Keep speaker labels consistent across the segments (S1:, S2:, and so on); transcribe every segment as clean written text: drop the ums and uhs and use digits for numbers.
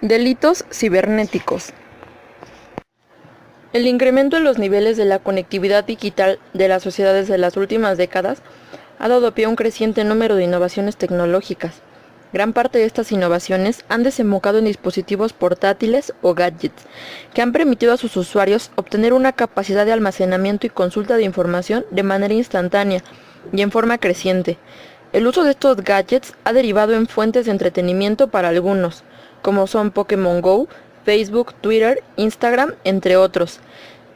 S1: Delitos cibernéticos. El incremento en los niveles de la conectividad digital de las sociedades de las últimas décadas ha dado pie a un creciente número de innovaciones tecnológicas. Gran parte de estas innovaciones han desembocado en dispositivos portátiles o gadgets, que han permitido a sus usuarios obtener una capacidad de almacenamiento y consulta de información de manera instantánea y en forma creciente. El uso de estos gadgets ha derivado en fuentes de entretenimiento para algunos, como son Pokémon Go, Facebook, Twitter, Instagram, entre otros,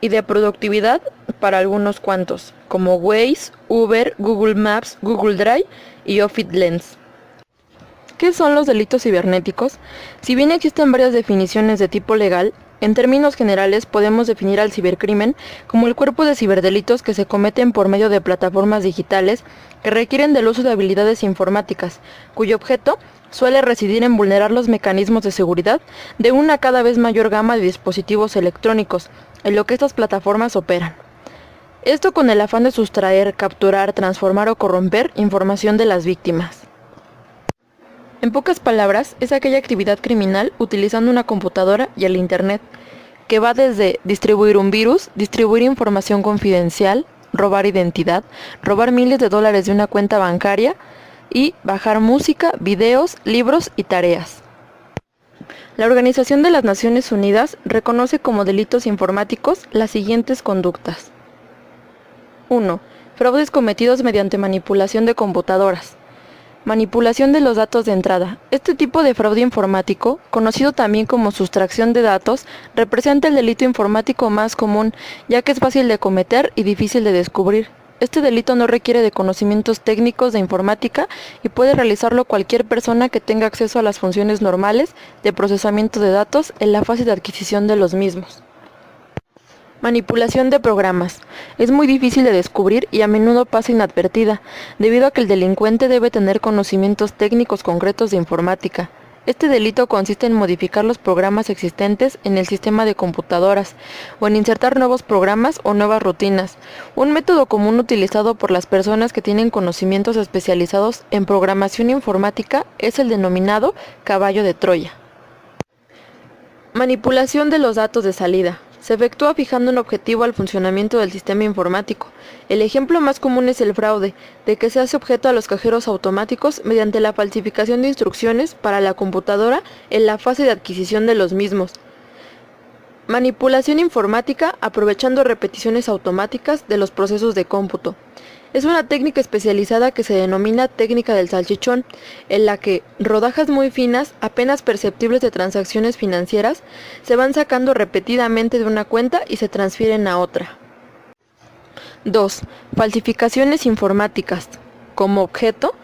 S1: y de productividad para algunos cuantos, como Waze, Uber, Google Maps, Google Drive y Office Lens. ¿Qué son los delitos cibernéticos? Si bien existen varias definiciones de tipo legal, en términos generales podemos definir al cibercrimen como el cuerpo de ciberdelitos que se cometen por medio de plataformas digitales que requieren del uso de habilidades informáticas, cuyo objeto suele residir en vulnerar los mecanismos de seguridad de una cada vez mayor gama de dispositivos electrónicos en lo que estas plataformas operan. Esto con el afán de sustraer, capturar, transformar o corromper información de las víctimas. En pocas palabras, es aquella actividad criminal utilizando una computadora y el Internet, que va desde distribuir un virus, distribuir información confidencial, robar identidad, robar miles de dólares de una cuenta bancaria y bajar música, videos, libros y tareas. La Organización de las Naciones Unidas reconoce como delitos informáticos las siguientes conductas. 1. Fraudes cometidos mediante manipulación de computadoras. Manipulación de los datos de entrada. Este tipo de fraude informático, conocido también como sustracción de datos, representa el delito informático más común, ya que es fácil de cometer y difícil de descubrir. Este delito no requiere de conocimientos técnicos de informática y puede realizarlo cualquier persona que tenga acceso a las funciones normales de procesamiento de datos en la fase de adquisición de los mismos. Manipulación de programas. Es muy difícil de descubrir y a menudo pasa inadvertida, debido a que el delincuente debe tener conocimientos técnicos concretos de informática. Este delito consiste en modificar los programas existentes en el sistema de computadoras, o en insertar nuevos programas o nuevas rutinas. Un método común utilizado por las personas que tienen conocimientos especializados en programación informática es el denominado caballo de Troya. Manipulación de los datos de salida. Se efectúa fijando un objetivo al funcionamiento del sistema informático. El ejemplo más común es el fraude, de que se hace objeto a los cajeros automáticos mediante la falsificación de instrucciones para la computadora en la fase de adquisición de los mismos. Manipulación informática aprovechando repeticiones automáticas de los procesos de cómputo. Es una técnica especializada que se denomina técnica del salchichón, en la que rodajas muy finas, apenas perceptibles de transacciones financieras, se van sacando repetidamente de una cuenta y se transfieren a otra. 2. Falsificaciones informáticas. Como objeto,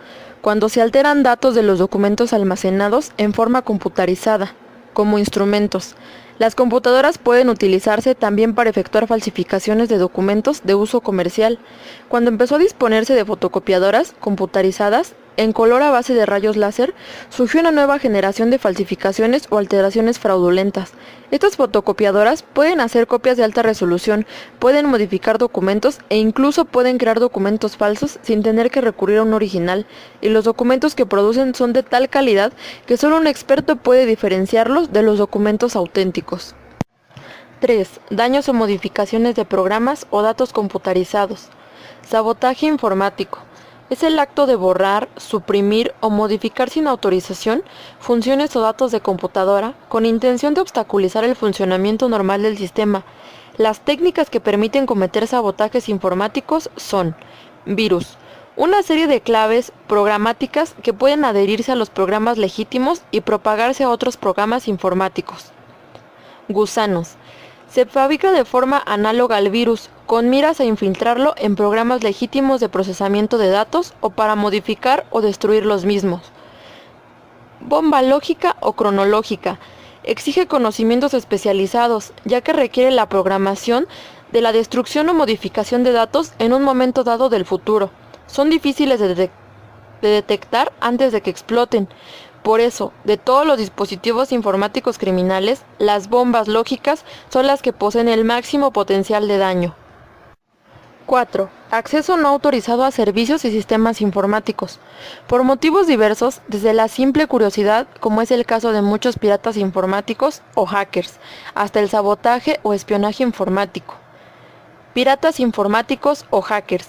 S1: cuando se alteran datos de los documentos almacenados en forma computarizada, como instrumentos. Las computadoras pueden utilizarse también para efectuar falsificaciones de documentos de uso comercial. Cuando empezó a disponerse de fotocopiadoras computarizadas en color a base de rayos láser, surgió una nueva generación de falsificaciones o alteraciones fraudulentas. Estas fotocopiadoras pueden hacer copias de alta resolución, pueden modificar documentos e incluso pueden crear documentos falsos sin tener que recurrir a un original, y los documentos que producen son de tal calidad que solo un experto puede diferenciarlos de los documentos auténticos. 3. Daños o modificaciones de programas o datos computarizados. Sabotaje informático. Es el acto de borrar, suprimir o modificar sin autorización funciones o datos de computadora con intención de obstaculizar el funcionamiento normal del sistema. Las técnicas que permiten cometer sabotajes informáticos son virus, una serie de claves programáticas que pueden adherirse a los programas legítimos y propagarse a otros programas informáticos. Gusanos. Se fabrica de forma análoga al virus, con miras a infiltrarlo en programas legítimos de procesamiento de datos o para modificar o destruir los mismos. Bomba lógica o cronológica. Exige conocimientos especializados, ya que requiere la programación de la destrucción o modificación de datos en un momento dado del futuro. Son difíciles de detectar antes de que exploten. Por eso, de todos los dispositivos informáticos criminales, las bombas lógicas son las que poseen el máximo potencial de daño. 4. Acceso no autorizado a servicios y sistemas informáticos. Por motivos diversos, desde la simple curiosidad, como es el caso de muchos piratas informáticos o hackers, hasta el sabotaje o espionaje informático. Piratas informáticos o hackers.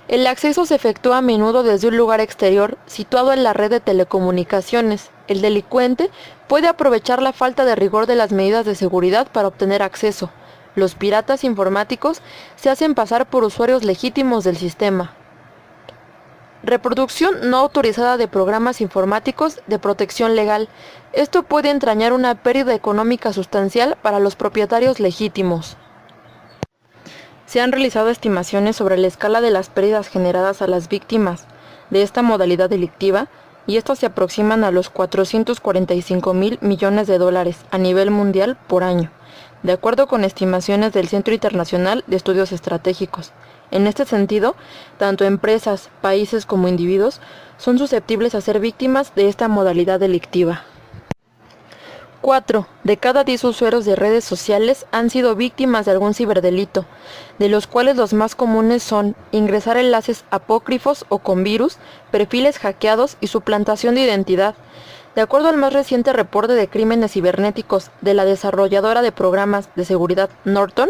S1: El acceso se efectúa a menudo desde un lugar exterior, situado en la red de telecomunicaciones. El delincuente puede aprovechar la falta de rigor de las medidas de seguridad para obtener acceso. Los piratas informáticos se hacen pasar por usuarios legítimos del sistema. Reproducción no autorizada de programas informáticos de protección legal. Esto puede entrañar una pérdida económica sustancial para los propietarios legítimos. Se han realizado estimaciones sobre la escala de las pérdidas generadas a las víctimas de esta modalidad delictiva, y estas se aproximan a los 445.000 millones de dólares a nivel mundial por año, de acuerdo con estimaciones del Centro Internacional de Estudios Estratégicos. En este sentido, tanto empresas, países como individuos son susceptibles a ser víctimas de esta modalidad delictiva. 4. De cada 10 usuarios de redes sociales han sido víctimas de algún ciberdelito, de los cuales los más comunes son ingresar enlaces apócrifos o con virus, perfiles hackeados y suplantación de identidad. De acuerdo al más reciente reporte de crímenes cibernéticos de la desarrolladora de programas de seguridad Norton,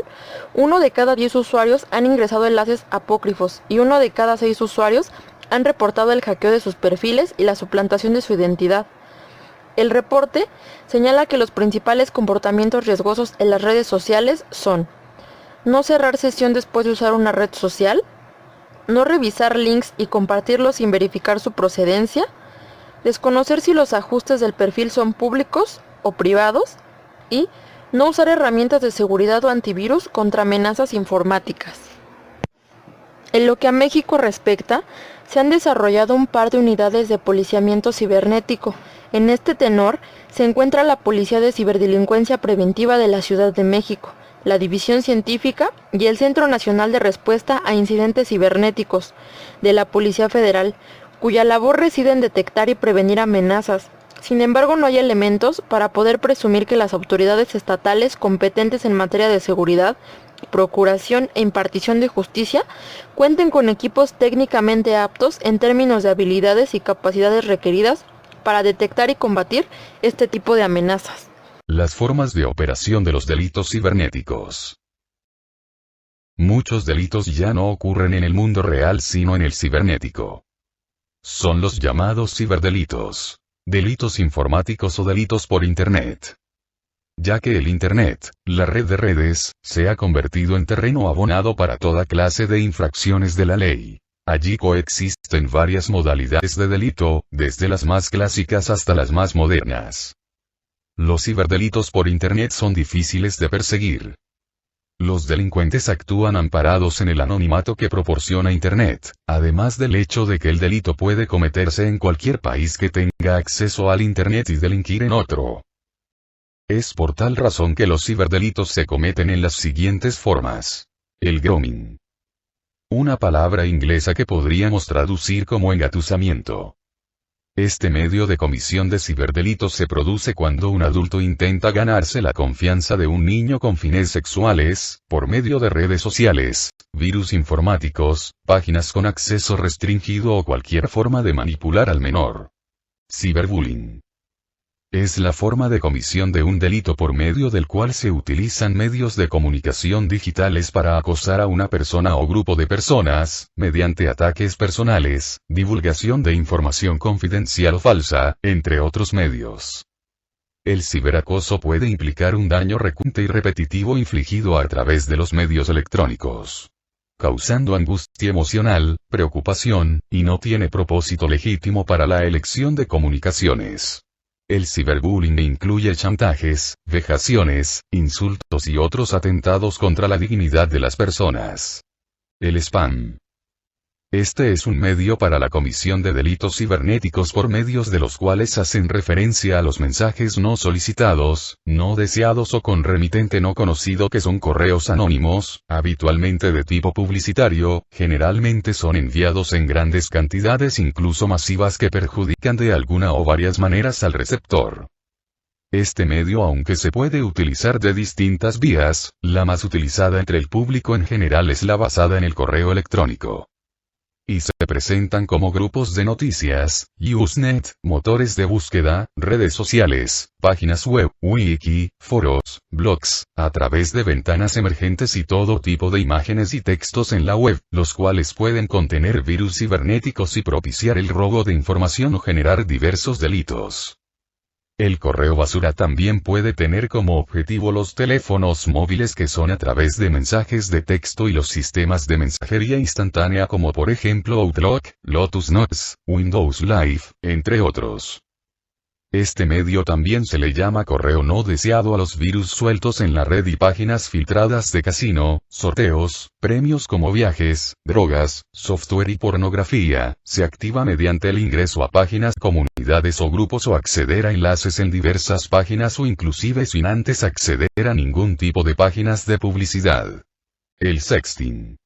S1: 1 de cada 10 usuarios han ingresado enlaces apócrifos y 1 de cada 6 usuarios han reportado el hackeo de sus perfiles y la suplantación de su identidad. El reporte señala que los principales comportamientos riesgosos en las redes sociales son: no cerrar sesión después de usar una red social, no revisar links y compartirlos sin verificar su procedencia, desconocer si los ajustes del perfil son públicos o privados, y no usar herramientas de seguridad o antivirus contra amenazas informáticas. En lo que a México respecta, se han desarrollado un par de unidades de policiamiento cibernético. En este tenor se encuentra la Policía de Ciberdelincuencia Preventiva de la Ciudad de México, la División Científica y el Centro Nacional de Respuesta a Incidentes Cibernéticos de la Policía Federal, cuya labor reside en detectar y prevenir amenazas. Sin embargo, no hay elementos para poder presumir que las autoridades estatales competentes en materia de seguridad, procuración e impartición de justicia cuenten con equipos técnicamente aptos en términos de habilidades y capacidades requeridas para detectar y combatir este tipo de amenazas.
S2: Las formas de operación de los delitos cibernéticos. Muchos delitos ya no ocurren en el mundo real sino en el cibernético. Son los llamados ciberdelitos, delitos informáticos o delitos por Internet. Ya que el Internet, la red de redes, se ha convertido en terreno abonado para toda clase de infracciones de la ley. Allí coexisten varias modalidades de delito, desde las más clásicas hasta las más modernas. Los ciberdelitos por Internet son difíciles de perseguir. Los delincuentes actúan amparados en el anonimato que proporciona Internet, además del hecho de que el delito puede cometerse en cualquier país que tenga acceso al Internet y delinquir en otro. Es por tal razón que los ciberdelitos se cometen en las siguientes formas. El grooming. Una palabra inglesa que podríamos traducir como engatusamiento. Este medio de comisión de ciberdelitos se produce cuando un adulto intenta ganarse la confianza de un niño con fines sexuales, por medio de redes sociales, virus informáticos, páginas con acceso restringido o cualquier forma de manipular al menor. Ciberbullying. Es la forma de comisión de un delito por medio del cual se utilizan medios de comunicación digitales para acosar a una persona o grupo de personas, mediante ataques personales, divulgación de información confidencial o falsa, entre otros medios. El ciberacoso puede implicar un daño recurrente y repetitivo infligido a través de los medios electrónicos, causando angustia emocional, preocupación, y no tiene propósito legítimo para la elección de comunicaciones. El ciberbullying incluye chantajes, vejaciones, insultos y otros atentados contra la dignidad de las personas. El spam. Este es un medio para la comisión de delitos cibernéticos por medios de los cuales hacen referencia a los mensajes no solicitados, no deseados o con remitente no conocido, que son correos anónimos, habitualmente de tipo publicitario, generalmente son enviados en grandes cantidades, incluso masivas, que perjudican de alguna o varias maneras al receptor. Este medio, aunque se puede utilizar de distintas vías, la más utilizada entre el público en general es la basada en el correo electrónico. Y se presentan como grupos de noticias, Usenet, motores de búsqueda, redes sociales, páginas web, wiki, foros, blogs, a través de ventanas emergentes y todo tipo de imágenes y textos en la web, los cuales pueden contener virus cibernéticos y propiciar el robo de información o generar diversos delitos. El correo basura también puede tener como objetivo los teléfonos móviles, que son a través de mensajes de texto, y los sistemas de mensajería instantánea como por ejemplo Outlook, Lotus Notes, Windows Live, entre otros. Este medio también se le llama correo no deseado a los virus sueltos en la red y páginas filtradas de casino, sorteos, premios como viajes, drogas, software y pornografía. Se activa mediante el ingreso a páginas, comunidades o grupos, o acceder a enlaces en diversas páginas, o inclusive sin antes acceder a ningún tipo de páginas de publicidad. El sexting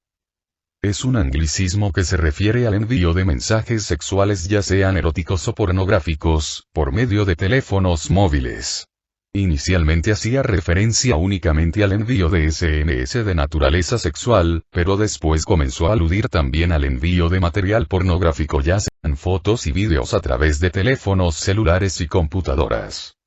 S2: es un anglicismo que se refiere al envío de mensajes sexuales, ya sean eróticos o pornográficos, por medio de teléfonos móviles. Inicialmente hacía referencia únicamente al envío de SMS de naturaleza sexual, pero después comenzó a aludir también al envío de material pornográfico, ya sean fotos y vídeos, a través de teléfonos celulares y computadoras.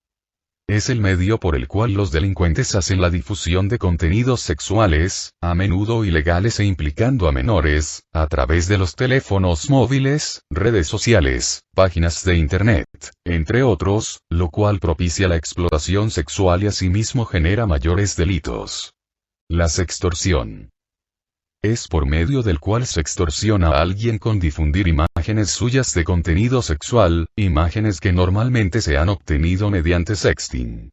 S2: Es el medio por el cual los delincuentes hacen la difusión de contenidos sexuales, a menudo ilegales e implicando a menores, a través de los teléfonos móviles, redes sociales, páginas de internet, entre otros, lo cual propicia la explotación sexual y asimismo genera mayores delitos. La sextorsión es por medio del cual se extorsiona a alguien con difundir imágenes suyas de contenido sexual, imágenes que normalmente se han obtenido mediante sexting.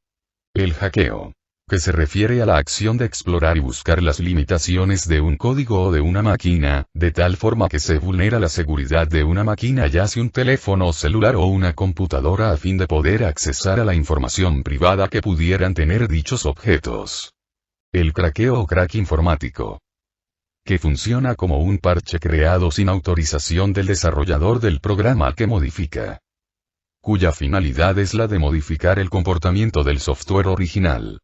S2: El hackeo, que se refiere a la acción de explorar y buscar las limitaciones de un código o de una máquina, de tal forma que se vulnera la seguridad de una máquina, ya sea un teléfono celular o una computadora, a fin de poder accesar a la información privada que pudieran tener dichos objetos. El craqueo o crack informático, que funciona como un parche creado sin autorización del desarrollador del programa que modifica, cuya finalidad es la de modificar el comportamiento del software original.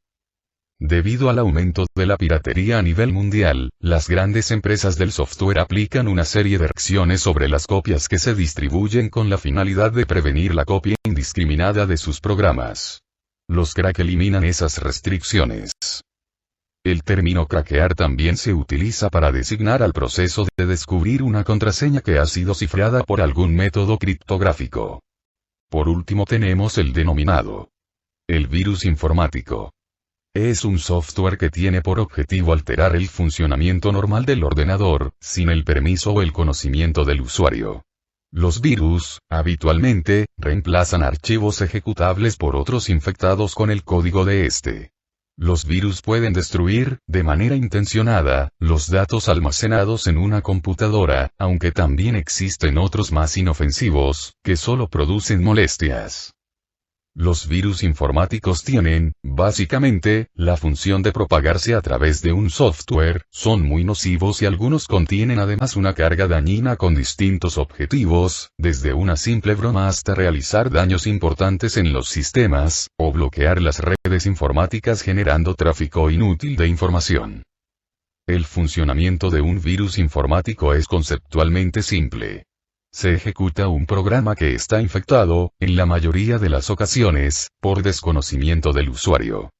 S2: Debido al aumento de la piratería a nivel mundial, las grandes empresas del software aplican una serie de acciones sobre las copias que se distribuyen con la finalidad de prevenir la copia indiscriminada de sus programas. Los crack eliminan esas restricciones. El término craquear también se utiliza para designar al proceso de descubrir una contraseña que ha sido cifrada por algún método criptográfico. Por último tenemos el denominado el virus informático. Es un software que tiene por objetivo alterar el funcionamiento normal del ordenador, sin el permiso o el conocimiento del usuario. Los virus, habitualmente, reemplazan archivos ejecutables por otros infectados con el código de este. Los virus pueden destruir, de manera intencionada, los datos almacenados en una computadora, aunque también existen otros más inofensivos, que solo producen molestias. Los virus informáticos tienen, básicamente, la función de propagarse a través de un software, son muy nocivos y algunos contienen además una carga dañina con distintos objetivos, desde una simple broma hasta realizar daños importantes en los sistemas, o bloquear las redes informáticas generando tráfico inútil de información. El funcionamiento de un virus informático es conceptualmente simple. Se ejecuta un programa que está infectado, en la mayoría de las ocasiones, por desconocimiento del usuario.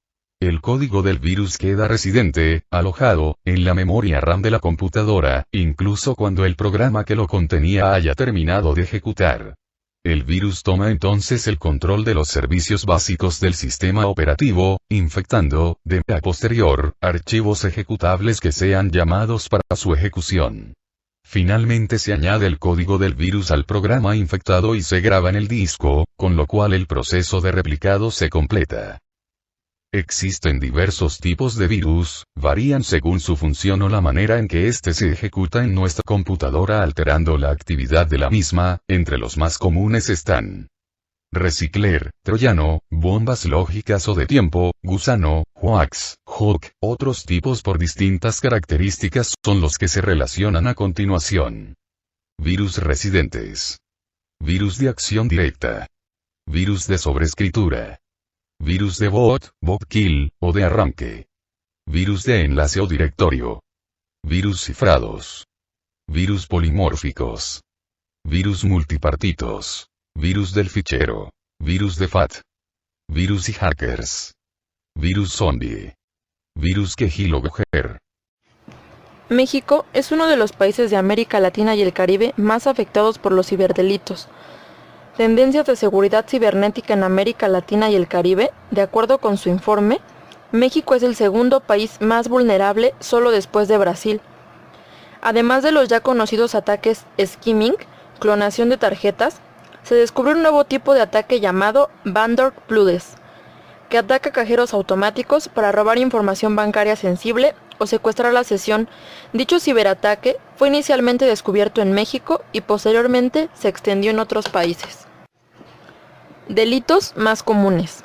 S2: El código del virus queda residente, alojado, en la memoria RAM de la computadora, incluso cuando el programa que lo contenía haya terminado de ejecutar. El virus toma entonces el control de los servicios básicos del sistema operativo, infectando, de manera posterior, archivos ejecutables que sean llamados para su ejecución. Finalmente se añade el código del virus al programa infectado y se graba en el disco, con lo cual el proceso de replicado se completa. Existen diversos tipos de virus, varían según su función o la manera en que éste se ejecuta en nuestra computadora alterando la actividad de la misma. Entre los más comunes están recicler, troyano, bombas lógicas o de tiempo, gusano, hoax, hook. Otros tipos por distintas características son los que se relacionan a continuación. Virus residentes. Virus de acción directa. Virus de sobreescritura. virus de bot kill, o de arranque, virus de enlace o directorio, virus cifrados, virus polimórficos, virus multipartitos, virus del fichero, virus de FAT, virus y hackers, virus zombie, virus keylogger.
S1: México es uno de los países de América Latina y el Caribe más afectados por los ciberdelitos. Tendencias de seguridad cibernética en América Latina y el Caribe, de acuerdo con su informe, México es el segundo país más vulnerable solo después de Brasil. Además de los ya conocidos ataques skimming, clonación de tarjetas, se descubrió un nuevo tipo de ataque llamado Backdoor Pludes, que ataca cajeros automáticos para robar información bancaria sensible o secuestrar la sesión. Dicho ciberataque fue inicialmente descubierto en México y posteriormente se extendió en otros países. Delitos más comunes.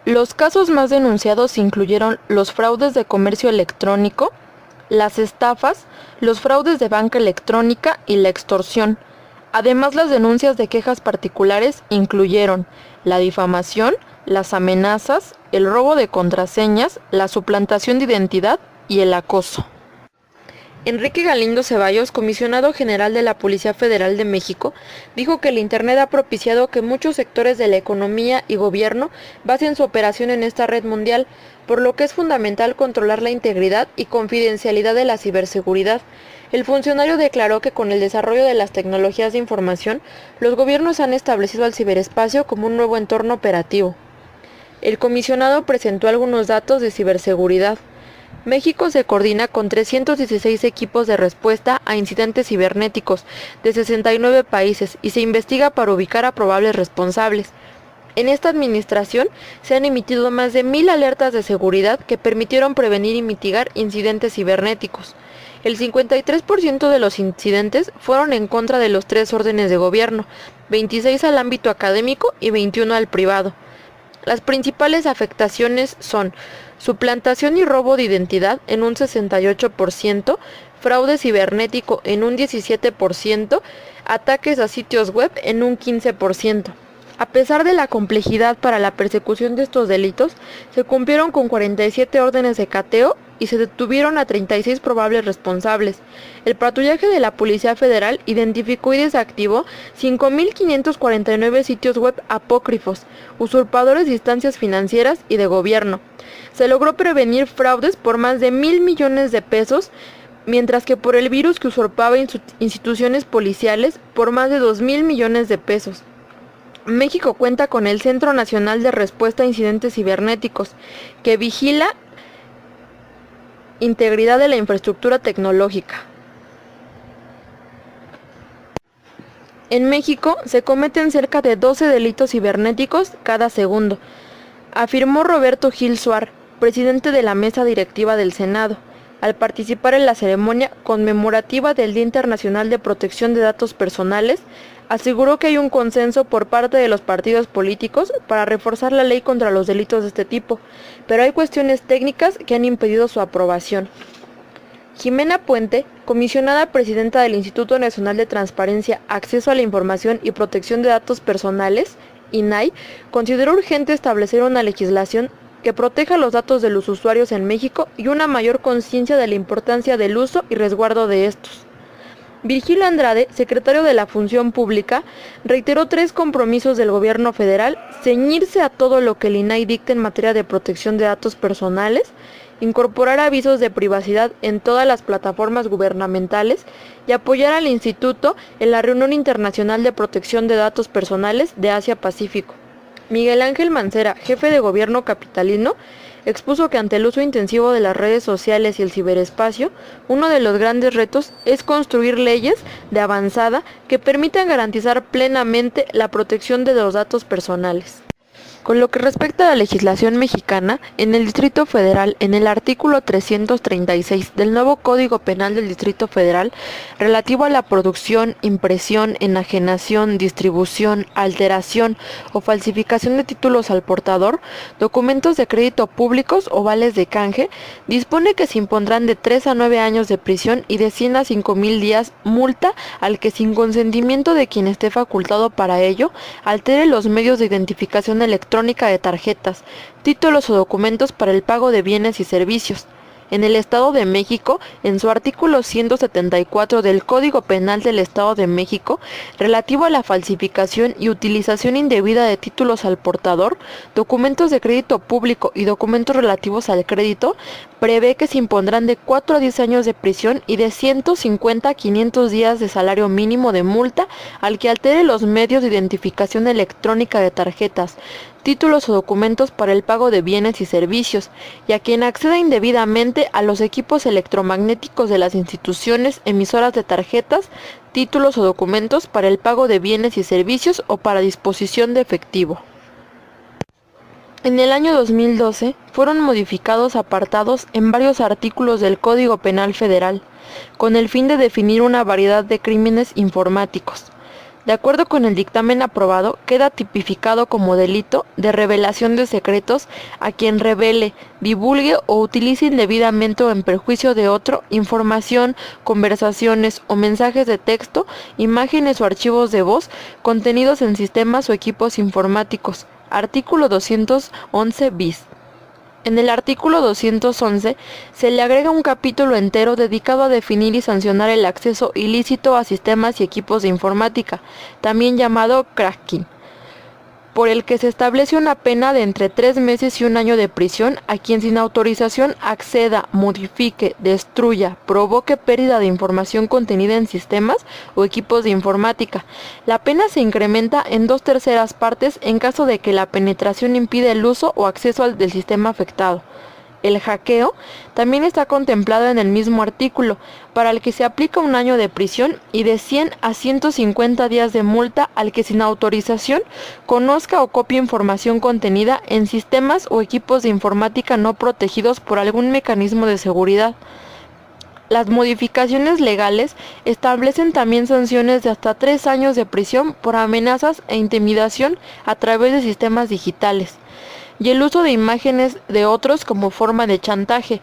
S1: Los casos más denunciados incluyeron los fraudes de comercio electrónico, las estafas, los fraudes de banca electrónica y la extorsión. Además, las denuncias de quejas particulares incluyeron la difamación, las amenazas, el robo de contraseñas, la suplantación de identidad y el acoso. Enrique Galindo Ceballos, comisionado general de la Policía Federal de México, dijo que el Internet ha propiciado que muchos sectores de la economía y gobierno basen su operación en esta red mundial, por lo que es fundamental controlar la integridad y confidencialidad de la ciberseguridad. El funcionario declaró que con el desarrollo de las tecnologías de información, los gobiernos han establecido al ciberespacio como un nuevo entorno operativo. El comisionado presentó algunos datos de ciberseguridad. México se coordina con 316 equipos de respuesta a incidentes cibernéticos de 69 países y se investiga para ubicar a probables responsables. En esta administración se han emitido más de 1000 alertas de seguridad que permitieron prevenir y mitigar incidentes cibernéticos. El 53% de los incidentes fueron en contra de los 3 órdenes de gobierno, 26 al ámbito académico y 21 al privado. Las principales afectaciones son suplantación y robo de identidad en un 68%, fraude cibernético en un 17%, ataques a sitios web en un 15%. A pesar de la complejidad para la persecución de estos delitos, se cumplieron con 47 órdenes de cateo y se detuvieron a 36 probables responsables. El patrullaje de la Policía Federal identificó y desactivó 5.549 sitios web apócrifos, usurpadores de instancias financieras y de gobierno. Se logró prevenir fraudes por más de 1.000 millones de pesos, mientras que por el virus que usurpaba instituciones policiales por más de 2.000 millones de pesos. México cuenta con el Centro Nacional de Respuesta a Incidentes Cibernéticos, que vigila integridad de la infraestructura tecnológica. En México se cometen cerca de 12 delitos cibernéticos cada segundo, afirmó Roberto Gil Suar, presidente de la mesa directiva del Senado, al participar en la ceremonia conmemorativa del Día Internacional de Protección de Datos Personales. Aseguró que hay un consenso por parte de los partidos políticos para reforzar la ley contra los delitos de este tipo, pero hay cuestiones técnicas que han impedido su aprobación. Jimena Puente, comisionada presidenta del Instituto Nacional de Transparencia, Acceso a la Información y Protección de Datos Personales, INAI, consideró urgente establecer una legislación que proteja los datos de los usuarios en México y una mayor conciencia de la importancia del uso y resguardo de estos. Virgilio Andrade, secretario de la Función Pública, reiteró 3 compromisos del gobierno federal: ceñirse a todo lo que el INAI dicte en materia de protección de datos personales, incorporar avisos de privacidad en todas las plataformas gubernamentales y apoyar al instituto en la Reunión Internacional de Protección de Datos Personales de Asia-Pacífico. Miguel Ángel Mancera, jefe de gobierno capitalino, expuso que ante el uso intensivo de las redes sociales y el ciberespacio, uno de los grandes retos es construir leyes de avanzada que permitan garantizar plenamente la protección de los datos personales. Con lo que respecta a la legislación mexicana, en el Distrito Federal, en el artículo 336 del nuevo Código Penal del Distrito Federal, relativo a la producción, impresión, enajenación, distribución, alteración o falsificación de títulos al portador, documentos de crédito públicos o vales de canje, dispone que se impondrán de 3 a 9 años de prisión y de 100 a 5,000 días multa al que, sin consentimiento de quien esté facultado para ello, altere los medios de identificación electrónica electrónica de tarjetas, títulos o documentos para el pago de bienes y servicios. En el Estado de México, en su artículo 174 del Código Penal del Estado de México, relativo a la falsificación y utilización indebida de títulos al portador, documentos de crédito público y documentos relativos al crédito, prevé que se impondrán de 4 a 10 años de prisión y de 150 a 500 días de salario mínimo de multa al que altere los medios de identificación electrónica de tarjetas, títulos o documentos para el pago de bienes y servicios, y a quien acceda indebidamente a los equipos electromagnéticos de las instituciones emisoras de tarjetas, títulos o documentos para el pago de bienes y servicios o para disposición de efectivo. En el año 2012 fueron modificados apartados en varios artículos del Código Penal Federal, con el fin de definir una variedad de crímenes informáticos. De acuerdo con el dictamen aprobado, queda tipificado como delito de revelación de secretos a quien revele, divulgue o utilice indebidamente o en perjuicio de otro información, conversaciones o mensajes de texto, imágenes o archivos de voz contenidos en sistemas o equipos informáticos. Artículo 211 bis. En el artículo 211 se le agrega un capítulo entero dedicado a definir y sancionar el acceso ilícito a sistemas y equipos de informática, también llamado cracking, por el que se establece una pena de entre 3 meses y 1 año de prisión a quien sin autorización acceda, modifique, destruya, provoque pérdida de información contenida en sistemas o equipos de informática. La pena se incrementa en 2/3 partes en caso de que la penetración impida el uso o acceso del sistema afectado. El hackeo también está contemplado en el mismo artículo, para el que se aplica 1 año de prisión y de 100 a 150 días de multa al que sin autorización conozca o copie información contenida en sistemas o equipos de informática no protegidos por algún mecanismo de seguridad. Las modificaciones legales establecen también sanciones de hasta 3 años de prisión por amenazas e intimidación a través de sistemas digitales, y el uso de imágenes de otros como forma de chantaje.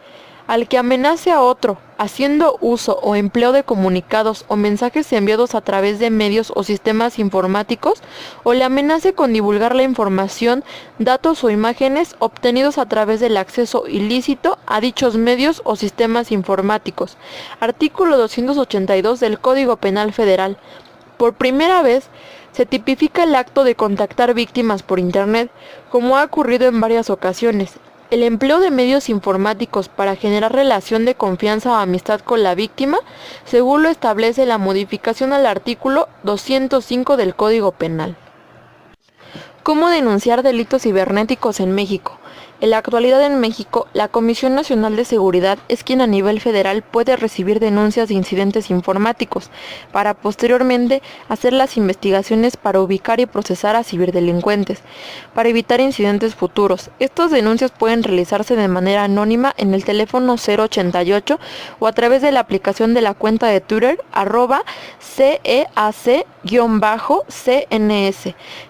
S1: Al que amenace a otro, haciendo uso o empleo de comunicados o mensajes enviados a través de medios o sistemas informáticos, o le amenace con divulgar la información, datos o imágenes obtenidos a través del acceso ilícito a dichos medios o sistemas informáticos. Artículo 282 del Código Penal Federal. Por primera vez, se tipifica el acto de contactar víctimas por Internet, como ha ocurrido en varias ocasiones. El empleo de medios informáticos para generar relación de confianza o amistad con la víctima, según lo establece la modificación al artículo 205 del Código Penal. ¿Cómo denunciar delitos cibernéticos en México? En la actualidad en México, la Comisión Nacional de Seguridad es quien a nivel federal puede recibir denuncias de incidentes informáticos, para posteriormente hacer las investigaciones para ubicar y procesar a ciberdelincuentes, para evitar incidentes futuros. Estas denuncias pueden realizarse de manera anónima en el teléfono 088 o a través de la aplicación de la cuenta de Twitter @CEAC_CNS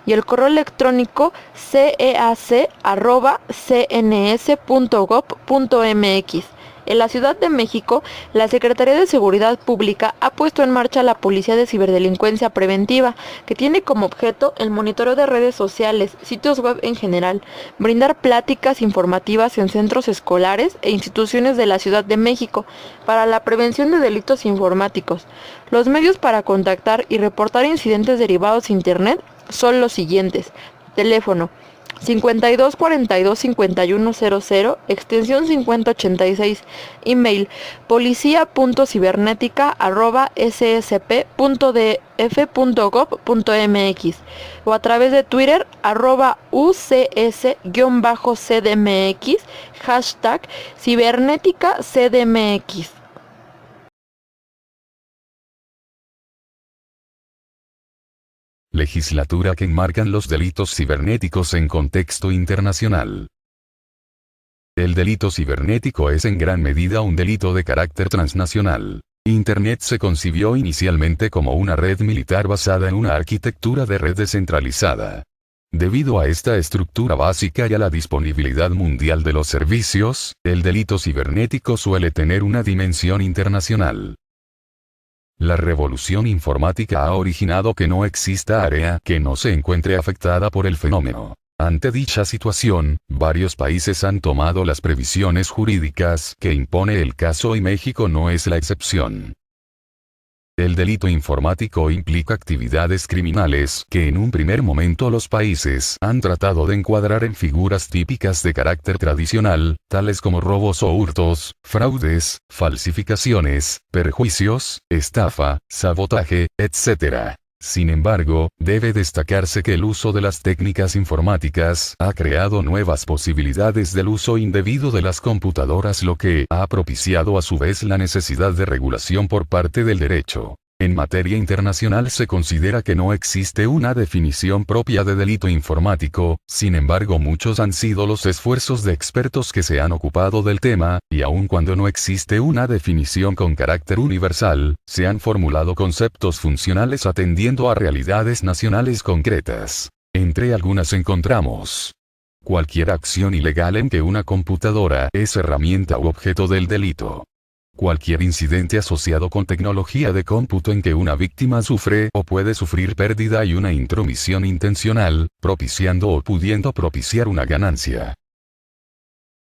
S1: y el correo electrónico ceac@cns.gov.mx. En la Ciudad de México, la Secretaría de Seguridad Pública ha puesto en marcha la Policía de Ciberdelincuencia Preventiva, que tiene como objeto el monitoreo de redes sociales, sitios web en general, brindar pláticas informativas en centros escolares e instituciones de la Ciudad de México para la prevención de delitos informáticos. Los medios para contactar y reportar incidentes derivados de Internet son los siguientes: teléfono 52 42 51 00, extensión 5086, email policia.cibernética@ssp.df.gov.mx o a través de Twitter @ucs_cdmx, hashtag cibernética cdmx.
S2: Legislatura que enmarcan los delitos cibernéticos en contexto internacional. El delito cibernético es en gran medida un delito de carácter transnacional. Internet se concibió inicialmente como una red militar basada en una arquitectura de red descentralizada. Debido a esta estructura básica y a la disponibilidad mundial de los servicios, el delito cibernético suele tener una dimensión internacional. La revolución informática ha originado que no exista área que no se encuentre afectada por el fenómeno. Ante dicha situación, varios países han tomado las previsiones jurídicas que impone el caso y México no es la excepción. El delito informático implica actividades criminales que en un primer momento los países han tratado de encuadrar en figuras típicas de carácter tradicional, tales como robos o hurtos, fraudes, falsificaciones, perjuicios, estafa, sabotaje, etc. Sin embargo, debe destacarse que el uso de las técnicas informáticas ha creado nuevas posibilidades del uso indebido de las computadoras, lo que ha propiciado a su vez la necesidad de regulación por parte del derecho. En materia internacional se considera que no existe una definición propia de delito informático, sin embargo muchos han sido los esfuerzos de expertos que se han ocupado del tema, y aun cuando no existe una definición con carácter universal, se han formulado conceptos funcionales atendiendo a realidades nacionales concretas. Entre algunas encontramos: cualquier acción ilegal en que una computadora es herramienta u objeto del delito. Cualquier incidente asociado con tecnología de cómputo en que una víctima sufre o puede sufrir pérdida y una intromisión intencional, propiciando o pudiendo propiciar una ganancia.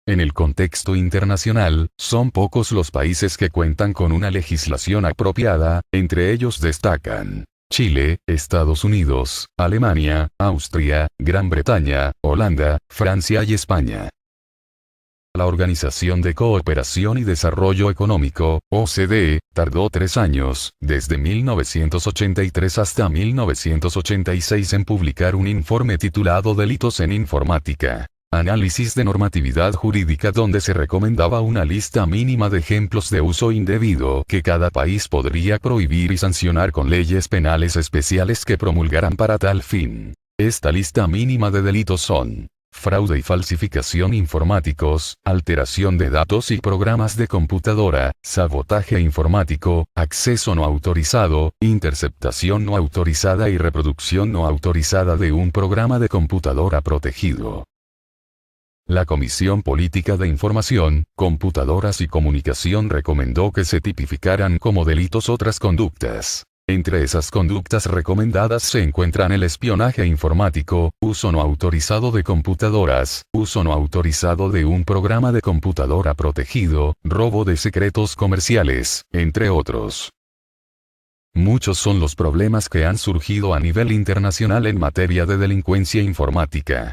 S2: En el contexto internacional, son pocos los países que cuentan con una legislación apropiada, entre ellos destacan Chile, Estados Unidos, Alemania, Austria, Gran Bretaña, Holanda, Francia y España. La Organización de Cooperación y Desarrollo Económico, OCDE, tardó 3 años, desde 1983 hasta 1986 en publicar un informe titulado Delitos en Informática. Análisis de normatividad jurídica, donde se recomendaba una lista mínima de ejemplos de uso indebido que cada país podría prohibir y sancionar con leyes penales especiales que promulgaran para tal fin. Esta lista mínima de delitos son: fraude y falsificación informáticos, alteración de datos y programas de computadora, sabotaje informático, acceso no autorizado, interceptación no autorizada y reproducción no autorizada de un programa de computadora protegido. La Comisión Política de Información, Computadoras y Comunicación recomendó que se tipificaran como delitos otras conductas. Entre esas conductas recomendadas se encuentran el espionaje informático, uso no autorizado de computadoras, uso no autorizado de un programa de computadora protegido, robo de secretos comerciales, entre otros. Muchos son los problemas que han surgido a nivel internacional en materia de delincuencia informática.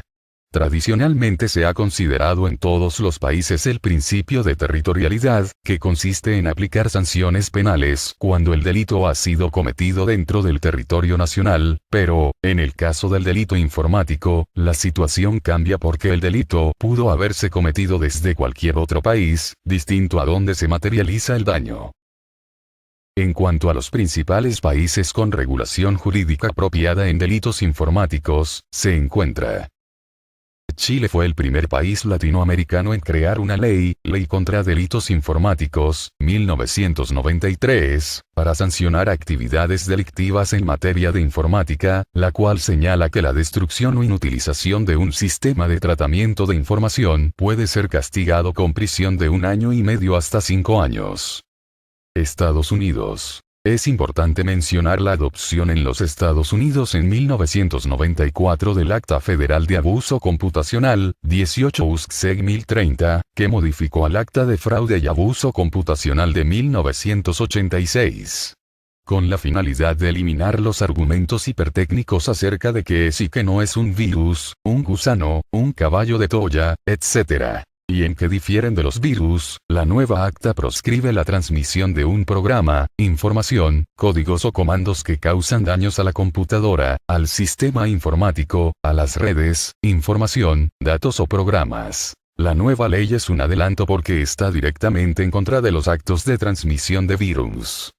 S2: Tradicionalmente se ha considerado en todos los países el principio de territorialidad, que consiste en aplicar sanciones penales cuando el delito ha sido cometido dentro del territorio nacional, pero, en el caso del delito informático, la situación cambia porque el delito pudo haberse cometido desde cualquier otro país, distinto a donde se materializa el daño. En cuanto a los principales países con regulación jurídica apropiada en delitos informáticos, se encuentra: Chile fue el primer país latinoamericano en crear una ley contra delitos informáticos, 1993, para sancionar actividades delictivas en materia de informática, la cual señala que la destrucción o inutilización de un sistema de tratamiento de información puede ser castigado con prisión de 1 año y medio hasta 5 años. Estados Unidos. Es importante mencionar la adopción en los Estados Unidos en 1994 del Acta Federal de Abuso Computacional, 18 USC 1030, que modificó al Acta de Fraude y Abuso Computacional de 1986. Con la finalidad de eliminar los argumentos hipertécnicos acerca de qué es y qué no es un virus, un gusano, un caballo de Troya, etc. Y en que difieren de los virus, la nueva acta proscribe la transmisión de un programa, información, códigos o comandos que causan daños a la computadora, al sistema informático, a las redes, información, datos o programas. La nueva ley es un adelanto porque está directamente en contra de los actos de transmisión de virus.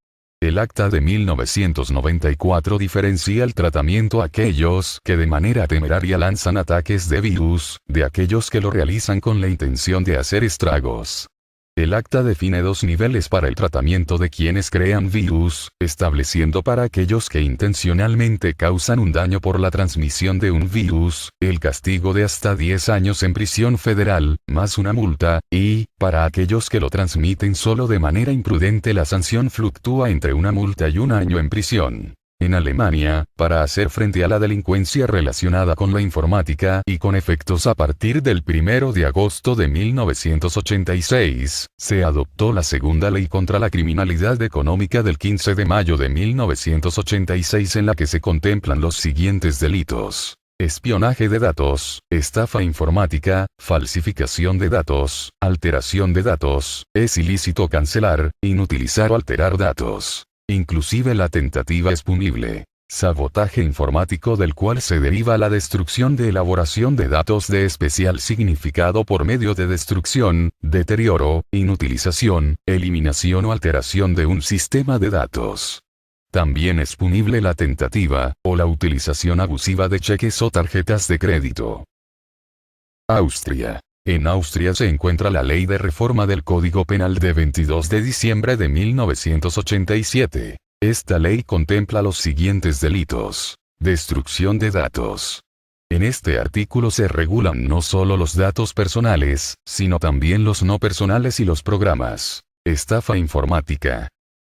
S2: El Acta de 1994 diferencia el tratamiento a aquellos que de manera temeraria lanzan ataques de virus, de aquellos que lo realizan con la intención de hacer estragos. El acta define 2 niveles para el tratamiento de quienes crean virus, estableciendo para aquellos que intencionalmente causan un daño por la transmisión de un virus, el castigo de hasta 10 años en prisión federal, más una multa, y, para aquellos que lo transmiten solo de manera imprudente, la sanción fluctúa entre una multa y 1 año en prisión. en Alemania, para hacer frente a la delincuencia relacionada con la informática y con efectos a partir del 1 de agosto de 1986, se adoptó la segunda ley contra la criminalidad económica del 15 de mayo de 1986 en la que se contemplan los siguientes delitos: espionaje de datos, estafa informática, falsificación de datos, alteración de datos, es ilícito cancelar, inutilizar o alterar datos. Inclusive la tentativa es punible. Sabotaje informático, del cual se deriva la destrucción de elaboración de datos de especial significado por medio de destrucción, deterioro, inutilización, eliminación o alteración de un sistema de datos. También es punible la tentativa, o la utilización abusiva de cheques o tarjetas de crédito. Austria. En Austria se encuentra la Ley de Reforma del Código Penal de 22 de diciembre de 1987. Esta ley contempla los siguientes delitos: destrucción de datos. En este artículo se regulan no solo los datos personales, sino también los no personales y los programas. Estafa informática.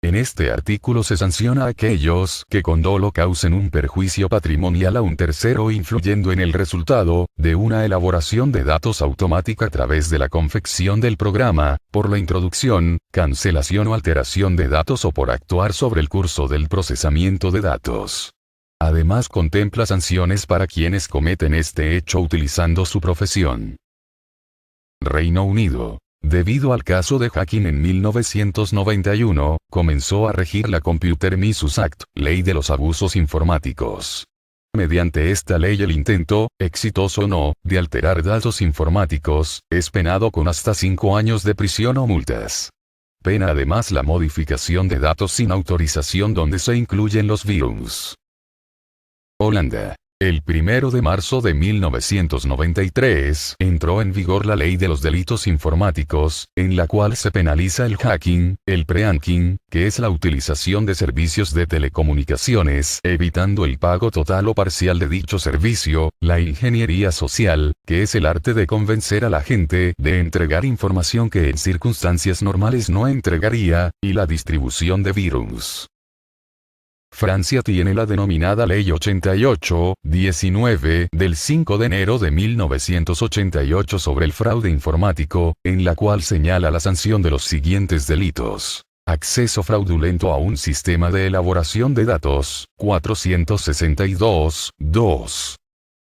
S2: En este artículo se sanciona a aquellos que con dolo causen un perjuicio patrimonial a un tercero influyendo en el resultado de una elaboración de datos automática a través de la confección del programa, por la introducción, cancelación o alteración de datos o por actuar sobre el curso del procesamiento de datos. Además contempla sanciones para quienes cometen este hecho utilizando su profesión. Reino Unido. Debido al caso de hacking en 1991, comenzó a regir la Computer Misuse Act, Ley de los Abusos Informáticos. Mediante esta ley el intento, exitoso o no, de alterar datos informáticos, es penado con hasta 5 años de prisión o multas. Pena además la modificación de datos sin autorización donde se incluyen los virus. Holanda. El 1 de marzo de 1993 entró en vigor la Ley de los Delitos Informáticos, en la cual se penaliza el hacking, el pre-hacking, que es la utilización de servicios de telecomunicaciones, evitando el pago total o parcial de dicho servicio, la ingeniería social, que es el arte de convencer a la gente de entregar información que en circunstancias normales no entregaría, y la distribución de virus. Francia tiene la denominada Ley 88-19 del 5 de enero de 1988 sobre el fraude informático, en la cual señala la sanción de los siguientes delitos: acceso fraudulento a un sistema de elaboración de datos, 462-2.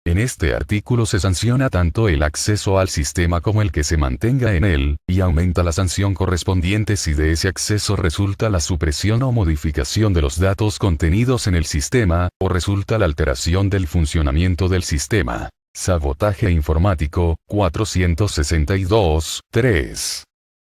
S2: En este artículo se sanciona tanto el acceso al sistema como el que se mantenga en él, y aumenta la sanción correspondiente si de ese acceso resulta la supresión o modificación de los datos contenidos en el sistema, o resulta la alteración del funcionamiento del sistema. Sabotaje informático, 462-3.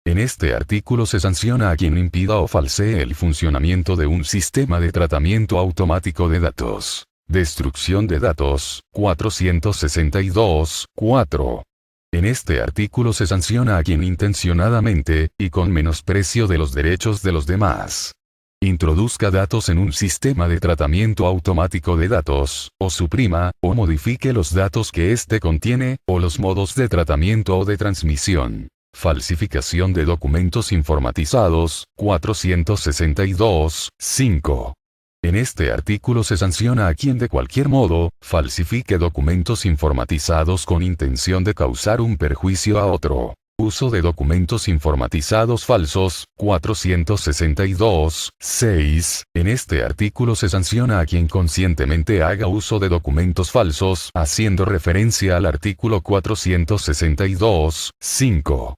S2: En este artículo se sanciona a quien impida o falsee el funcionamiento de un sistema de tratamiento automático de datos. Destrucción de datos, 462-4. En este artículo se sanciona a quien intencionadamente, y con menosprecio de los derechos de los demás, introduzca datos en un sistema de tratamiento automático de datos, o suprima, o modifique los datos que éste contiene, o los modos de tratamiento o de transmisión. Falsificación de documentos informatizados, 462-5. En este artículo se sanciona a quien de cualquier modo, falsifique documentos informatizados con intención de causar un perjuicio a otro. Uso de documentos informatizados falsos, 462-6. En este artículo se sanciona a quien conscientemente haga uso de documentos falsos, haciendo referencia al artículo 462-5.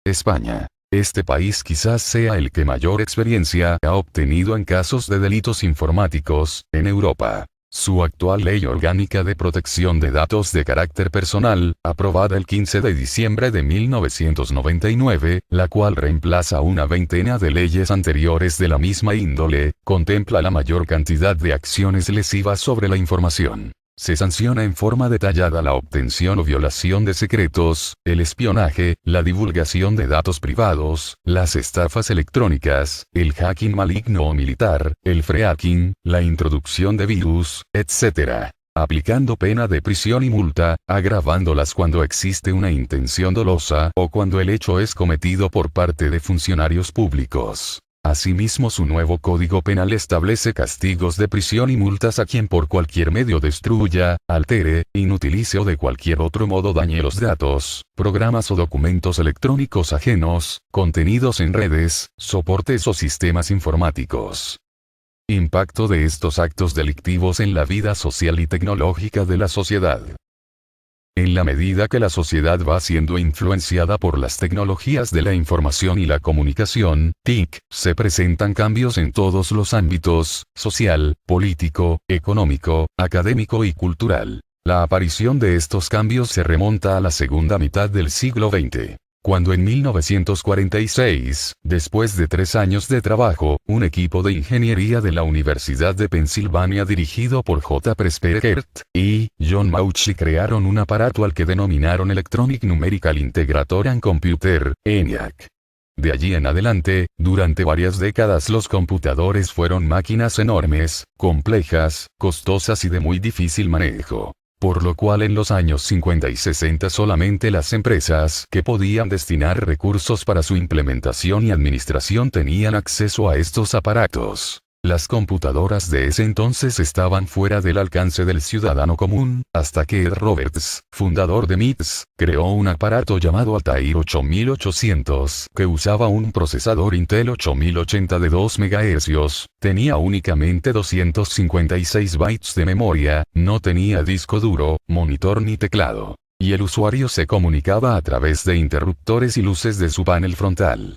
S2: España. Este país quizás sea el que mayor experiencia ha obtenido en casos de delitos informáticos, en Europa. Su actual Ley Orgánica de Protección de Datos de Carácter Personal, aprobada el 15 de diciembre de 1999, la cual reemplaza una veintena de leyes anteriores de la misma índole, contempla la mayor cantidad de acciones lesivas sobre la información. Se sanciona en forma detallada la obtención o violación de secretos, el espionaje, la divulgación de datos privados, las estafas electrónicas, el hacking maligno o militar, el phreaking, la introducción de virus, etc., aplicando pena de prisión y multa, agravándolas cuando existe una intención dolosa o cuando el hecho es cometido por parte de funcionarios públicos. Asimismo, su nuevo Código Penal establece castigos de prisión y multas a quien por cualquier medio destruya, altere, inutilice o de cualquier otro modo dañe los datos, programas o documentos electrónicos ajenos, contenidos en redes, soportes o sistemas informáticos. Impacto de estos actos delictivos en la vida social y tecnológica de la sociedad. En la medida que la sociedad va siendo influenciada por las tecnologías de la información y la comunicación, TIC, se presentan cambios en todos los ámbitos, social, político, económico, académico y cultural. La aparición de estos cambios se remonta a la segunda mitad del siglo XX. Cuando en 1946, después de 3 años de trabajo, un equipo de ingeniería de la Universidad de Pensilvania dirigido por J. Presper y John Mauchly crearon un aparato al que denominaron Electronic Numerical Integrator and Computer, ENIAC. De allí en adelante, durante varias décadas los computadores fueron máquinas enormes, complejas, costosas y de muy difícil manejo. Por lo cual en los años 50 y 60 solamente las empresas que podían destinar recursos para su implementación y administración tenían acceso a estos aparatos. Las computadoras de ese entonces estaban fuera del alcance del ciudadano común, hasta que Ed Roberts, fundador de MITS, creó un aparato llamado Altair 8800, que usaba un procesador Intel 8080 de 2 MHz, tenía únicamente 256 bytes de memoria, no tenía disco duro, monitor ni teclado. Y el usuario se comunicaba a través de interruptores y luces de su panel frontal.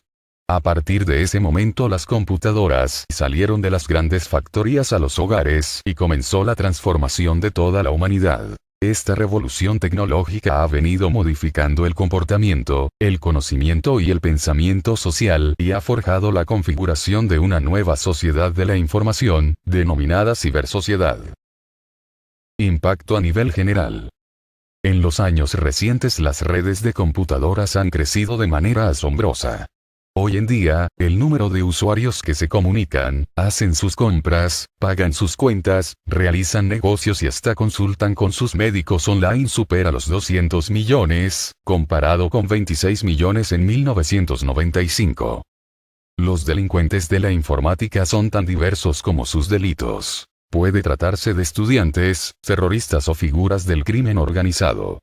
S2: A partir de ese momento las computadoras salieron de las grandes factorías a los hogares y comenzó la transformación de toda la humanidad. Esta revolución tecnológica ha venido modificando el comportamiento, el conocimiento y el pensamiento social y ha forjado la configuración de una nueva sociedad de la información, denominada cibersociedad. Impacto a nivel general. En los años recientes las redes de computadoras han crecido de manera asombrosa. Hoy en día, el número de usuarios que se comunican, hacen sus compras, pagan sus cuentas, realizan negocios y hasta consultan con sus médicos online supera los 200 millones, comparado con 26 millones en 1995. Los delincuentes de la informática son tan diversos como sus delitos. Puede tratarse de estudiantes, terroristas o figuras del crimen organizado.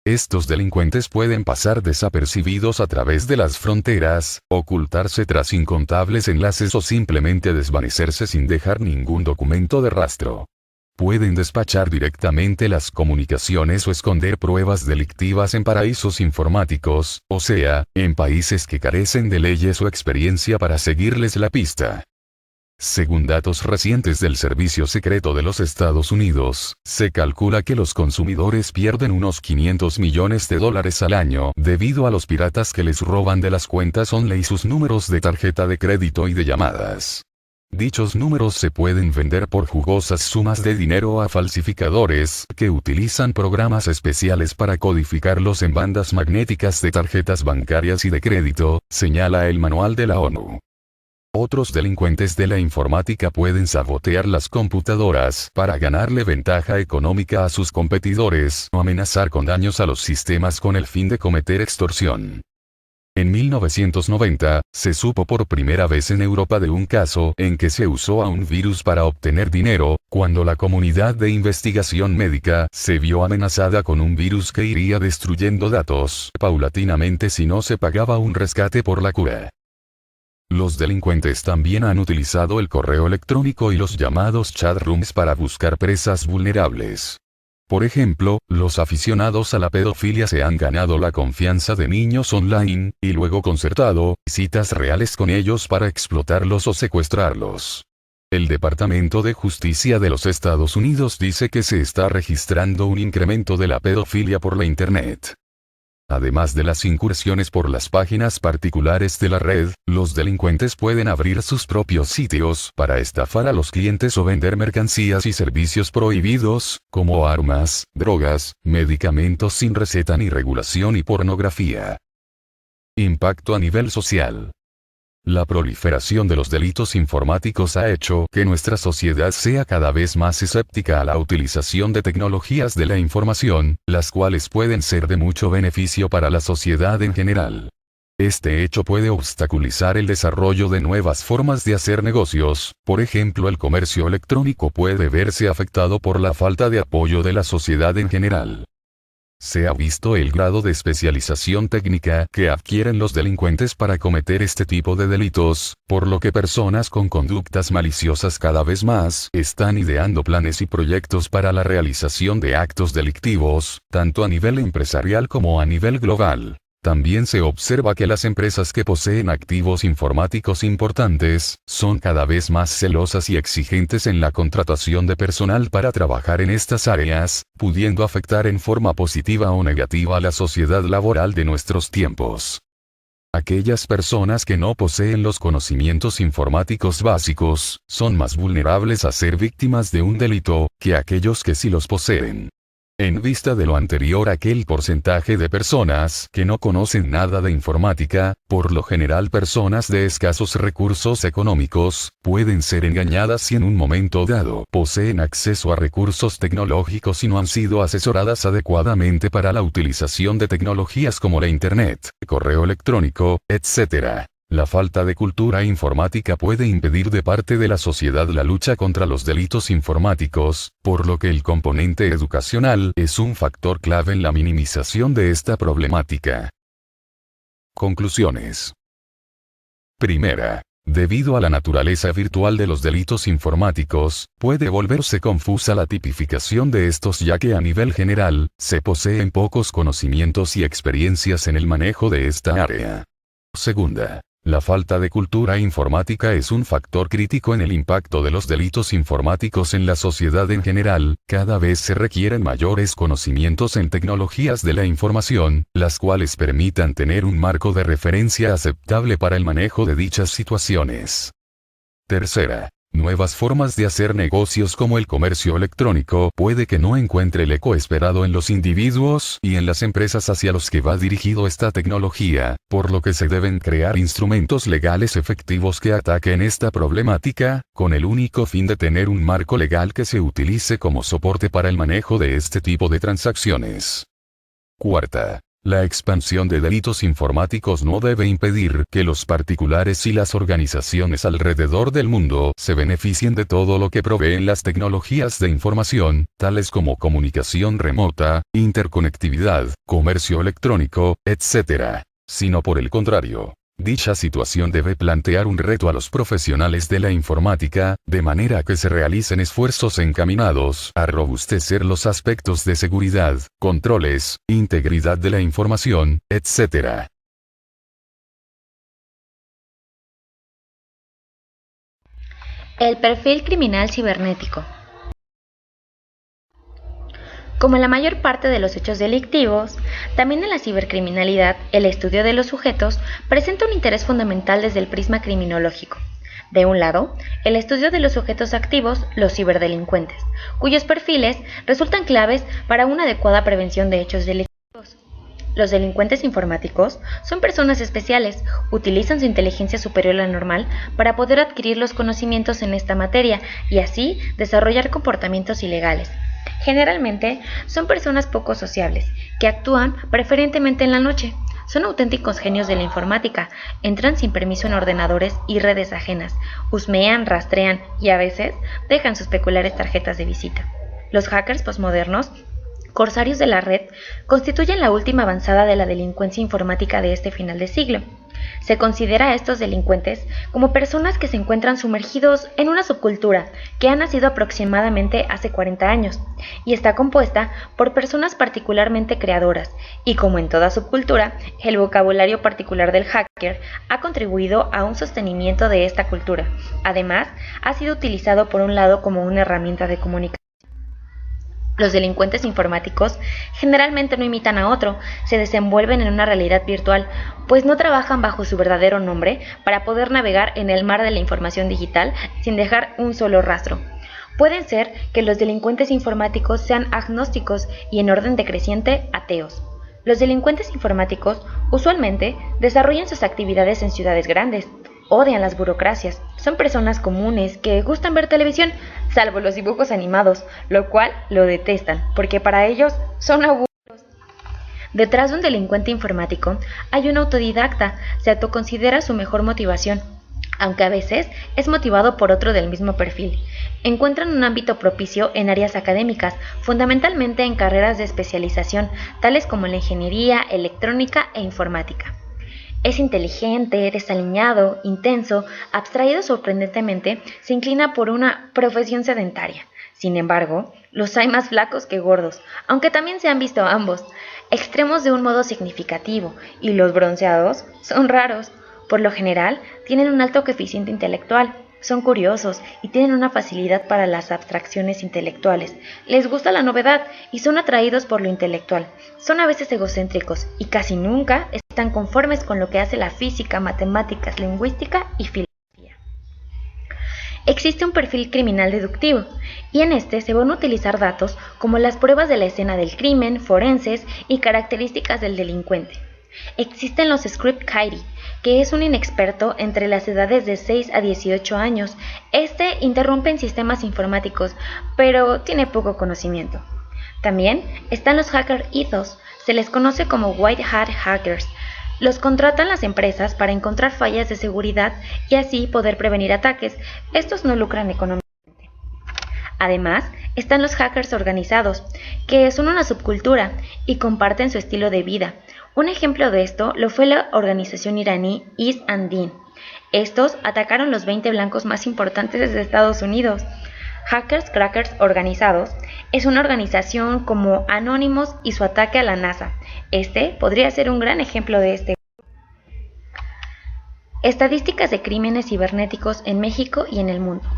S2: Estos delincuentes pueden pasar desapercibidos a través de las fronteras, ocultarse tras incontables enlaces o simplemente desvanecerse sin dejar ningún documento de rastro. Pueden despachar directamente las comunicaciones o esconder pruebas delictivas en paraísos informáticos, o sea, en países que carecen de leyes o experiencia para seguirles la pista. Según datos recientes del Servicio Secreto de los Estados Unidos, se calcula que los consumidores pierden unos $500 millones al año debido a los piratas que les roban de las cuentas online y sus números de tarjeta de crédito y de llamadas. Dichos números se pueden vender por jugosas sumas de dinero a falsificadores que utilizan programas especiales para codificarlos en bandas magnéticas de tarjetas bancarias y de crédito, señala el manual de la ONU. Otros delincuentes de la informática pueden sabotear las computadoras para ganarle ventaja económica a sus competidores o amenazar con daños a los sistemas con el fin de cometer extorsión. En 1990, se supo por primera vez en Europa de un caso en que se usó a un virus para obtener dinero, cuando la comunidad de investigación médica se vio amenazada con un virus que iría destruyendo datos paulatinamente si no se pagaba un rescate por la cura. Los delincuentes también han utilizado el correo electrónico y los llamados chat rooms para buscar presas vulnerables. Por ejemplo, los aficionados a la pedofilia se han ganado la confianza de niños online, y luego concertado citas reales con ellos para explotarlos o secuestrarlos. El Departamento de Justicia de los Estados Unidos dice que se está registrando un incremento de la pedofilia por la Internet. Además de las incursiones por las páginas particulares de la red, los delincuentes pueden abrir sus propios sitios para estafar a los clientes o vender mercancías y servicios prohibidos, como armas, drogas, medicamentos sin receta ni regulación y pornografía. Impacto a nivel social. La proliferación de los delitos informáticos ha hecho que nuestra sociedad sea cada vez más escéptica a la utilización de tecnologías de la información, las cuales pueden ser de mucho beneficio para la sociedad en general. Este hecho puede obstaculizar el desarrollo de nuevas formas de hacer negocios, por ejemplo el comercio electrónico puede verse afectado por la falta de apoyo de la sociedad en general. Se ha visto el grado de especialización técnica que adquieren los delincuentes para cometer este tipo de delitos, por lo que personas con conductas maliciosas cada vez más están ideando planes y proyectos para la realización de actos delictivos, tanto a nivel empresarial como a nivel global. También se observa que las empresas que poseen activos informáticos importantes, son cada vez más celosas y exigentes en la contratación de personal para trabajar en estas áreas, pudiendo afectar en forma positiva o negativa a la sociedad laboral de nuestros tiempos. Aquellas personas que no poseen los conocimientos informáticos básicos, son más vulnerables a ser víctimas de un delito, que aquellos que sí los poseen. En vista de lo anterior, aquel porcentaje de personas que no conocen nada de informática, por lo general personas de escasos recursos económicos, pueden ser engañadas y en un momento dado poseen acceso a recursos tecnológicos y no han sido asesoradas adecuadamente para la utilización de tecnologías como la Internet, correo electrónico, etc. La falta de cultura informática puede impedir de parte de la sociedad la lucha contra los delitos informáticos, por lo que el componente educacional es un factor clave en la minimización de esta problemática. Conclusiones. Primera. Debido a la naturaleza virtual de los delitos informáticos, puede volverse confusa la tipificación de estos ya que a nivel general, se poseen pocos conocimientos y experiencias en el manejo de esta área. Segunda. La falta de cultura informática es un factor crítico en el impacto de los delitos informáticos en la sociedad en general, cada vez se requieren mayores conocimientos en tecnologías de la información, las cuales permitan tener un marco de referencia aceptable para el manejo de dichas situaciones. Tercera. Nuevas formas de hacer negocios como el comercio electrónico puede que no encuentre el eco esperado en los individuos y en las empresas hacia los que va dirigido esta tecnología, por lo que se deben crear instrumentos legales efectivos que ataquen esta problemática, con el único fin de tener un marco legal que se utilice como soporte para el manejo de este tipo de transacciones. Cuarta. La expansión de delitos informáticos no debe impedir que los particulares y las organizaciones alrededor del mundo se beneficien de todo lo que proveen las tecnologías de información, tales como comunicación remota, interconectividad, comercio electrónico, etc. Sino por el contrario. Dicha situación debe plantear un reto a los profesionales de la informática, de manera que se realicen esfuerzos encaminados a robustecer los aspectos de seguridad, controles, integridad de la información, etc.
S3: El perfil criminal cibernético. Como en la mayor parte de los hechos delictivos, también en la cibercriminalidad, el estudio de los sujetos presenta un interés fundamental desde el prisma criminológico. De un lado, el estudio de los sujetos activos, los ciberdelincuentes, cuyos perfiles resultan claves para una adecuada prevención de hechos delictivos. Los delincuentes informáticos son personas especiales, utilizan su inteligencia superior a la normal para poder adquirir los conocimientos en esta materia y así desarrollar comportamientos ilegales. Generalmente son personas poco sociables, que actúan preferentemente en la noche. Son auténticos genios de la informática, entran sin permiso en ordenadores y redes ajenas, husmean, rastrean y a veces dejan sus peculiares tarjetas de visita. Los hackers posmodernos, corsarios de la red, constituyen la última avanzada de la delincuencia informática de este final de siglo. Se considera a estos delincuentes como personas que se encuentran sumergidos en una subcultura que ha nacido aproximadamente hace 40 años y está compuesta por personas particularmente creadoras y, como en toda subcultura, el vocabulario particular del hacker ha contribuido a un sostenimiento de esta cultura. Además, ha sido utilizado por un lado como una herramienta de comunicación. Los delincuentes informáticos generalmente no imitan a otro, se desenvuelven en una realidad virtual, pues no trabajan bajo su verdadero nombre para poder navegar en el mar de la información digital sin dejar un solo rastro. Pueden ser que los delincuentes informáticos sean agnósticos y en orden decreciente ateos. Los delincuentes informáticos usualmente desarrollan sus actividades en ciudades grandes. Odian las burocracias, son personas comunes que gustan ver televisión, salvo los dibujos animados, lo cual lo detestan, porque para ellos son aburridos. Detrás de un delincuente informático hay un autodidacta, se autoconsidera su mejor motivación, aunque a veces es motivado por otro del mismo perfil. Encuentran un ámbito propicio en áreas académicas, fundamentalmente en carreras de especialización, tales como la ingeniería, electrónica e informática. Es inteligente, desaliñado, intenso, abstraído sorprendentemente, se inclina por una profesión sedentaria. Sin embargo, los hay más flacos que gordos, aunque también se han visto ambos, extremos de un modo significativo, y los bronceados son raros. Por lo general, tienen un alto coeficiente intelectual, son curiosos y tienen una facilidad para las abstracciones intelectuales. Les gusta la novedad y son atraídos por lo intelectual. Son a veces egocéntricos y casi nunca están conformes con lo que hace la física, matemáticas, lingüística y filosofía. Existe un perfil criminal deductivo, y en este se van a utilizar datos como las pruebas de la escena del crimen, forenses y características del delincuente. Existen los script kiddie, que es un inexperto entre las edades de 6 a 18 años. Este interrumpe en sistemas informáticos, pero tiene poco conocimiento. También están los hacker ethos, se les conoce como white hat hackers. Los contratan las empresas para encontrar fallas de seguridad y así poder prevenir ataques. Estos no lucran económicamente. Además, están los hackers organizados, que son una subcultura y comparten su estilo de vida. Un ejemplo de esto lo fue la organización iraní Is and Din. Estos atacaron los 20 blancos más importantes de Estados Unidos. Hackers Crackers Organizados es una organización como Anonymous y su ataque a la NASA. Este podría ser un gran ejemplo de este. Estadísticas de crímenes cibernéticos en México y en el mundo.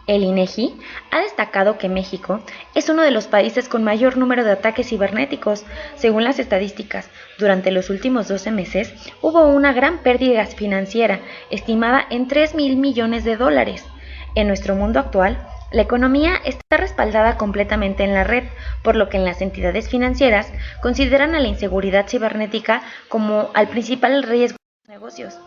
S3: El INEGI ha destacado que México es uno de los países con mayor número de ataques cibernéticos. Según las estadísticas, durante los últimos 12 meses hubo una gran pérdida financiera, estimada en 3,000 millones de dólares. En nuestro mundo actual, la economía está respaldada completamente en la red, por lo que en las entidades financieras consideran a la inseguridad cibernética como al principal riesgo de los negocios.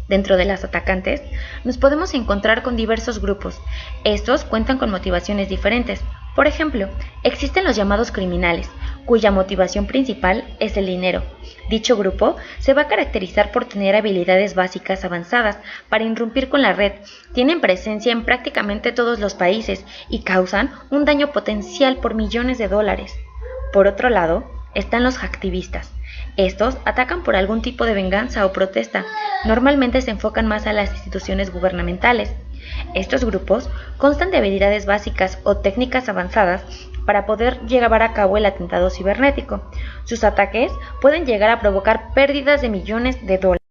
S3: Dentro de las atacantes, nos podemos encontrar con diversos grupos. Estos cuentan con motivaciones diferentes. Por ejemplo, existen los llamados criminales, cuya motivación principal es el dinero. Dicho grupo se va a caracterizar por tener habilidades básicas avanzadas para irrumpir con la red. Tienen presencia en prácticamente todos los países y causan un daño potencial por millones de dólares. Por otro lado, están los hacktivistas. Estos atacan por algún tipo de venganza o protesta. Normalmente se enfocan más a las instituciones gubernamentales. Estos grupos constan de habilidades básicas o técnicas avanzadas para poder llevar a cabo el atentado cibernético. Sus ataques pueden llegar a provocar pérdidas de millones de dólares.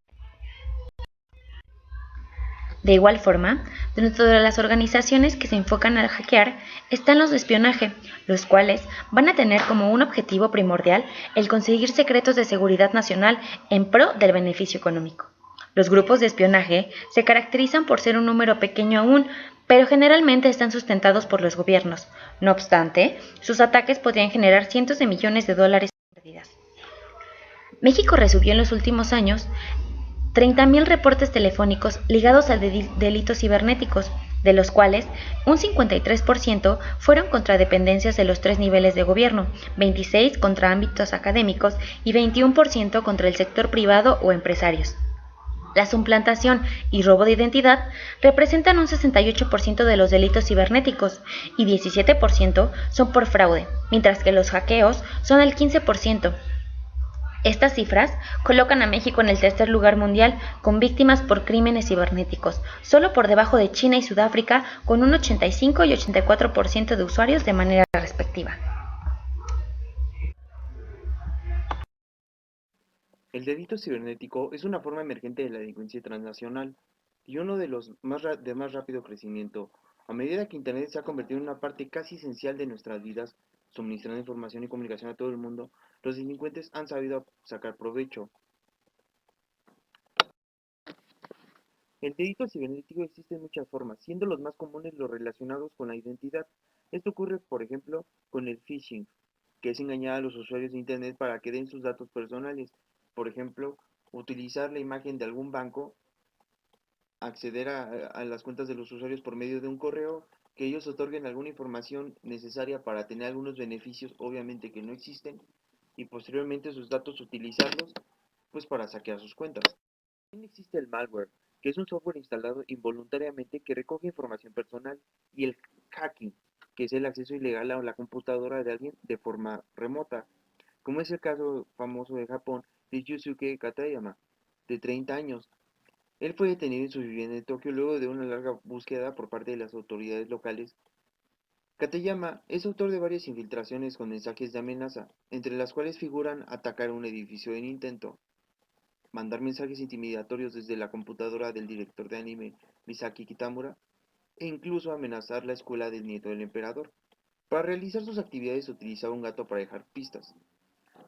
S3: De igual forma, dentro de las organizaciones que se enfocan al hackear están los de espionaje, los cuales van a tener como un objetivo primordial el conseguir secretos de seguridad nacional en pro del beneficio económico. Los grupos de espionaje se caracterizan por ser un número pequeño aún, pero generalmente están sustentados por los gobiernos. No obstante, sus ataques podrían generar cientos de millones de dólares en pérdidas. México recibió en los últimos años 30,000 reportes telefónicos ligados a delitos cibernéticos, de los cuales un 53% fueron contra dependencias de los 3 niveles de gobierno, 26% contra ámbitos académicos y 21% contra el sector privado o empresarios. La suplantación y robo de identidad representan un 68% de los delitos cibernéticos y 17% son por fraude, mientras que los hackeos son el 15%. Estas cifras colocan a México en el tercer lugar mundial con víctimas por crímenes cibernéticos, solo por debajo de China y Sudáfrica, con un 85 y 84% de usuarios de manera respectiva.
S4: El delito cibernético es una forma emergente de la delincuencia transnacional y uno de los de más rápido crecimiento. A medida que Internet se ha convertido en una parte casi esencial de nuestras vidas, suministrando información y comunicación a todo el mundo, los delincuentes han sabido sacar provecho. El delito cibernético existe en muchas formas, siendo los más comunes los relacionados con la identidad. Esto ocurre, por ejemplo, con el phishing, que es engañar a los usuarios de Internet para que den sus datos personales. Por ejemplo, utilizar la imagen de algún banco, acceder a las cuentas de los usuarios por medio de un correo, que ellos otorguen alguna información necesaria para tener algunos beneficios, obviamente que no existen, y posteriormente sus datos utilizarlos pues para saquear sus cuentas. También existe el malware, que es un software instalado involuntariamente que recoge información personal, y el hacking, que es el acceso ilegal a la computadora de alguien de forma remota, como es el caso famoso de Japón de Yusuke Katayama, de 30 años. Él fue detenido en su vivienda en Tokio luego de una larga búsqueda por parte de las autoridades locales. Katayama es autor de varias infiltraciones con mensajes de amenaza, entre las cuales figuran atacar un edificio en intento, mandar mensajes intimidatorios desde la computadora del director de anime Misaki Kitamura, e incluso amenazar la escuela del nieto del emperador. Para realizar sus actividades utilizaba un gato para dejar pistas.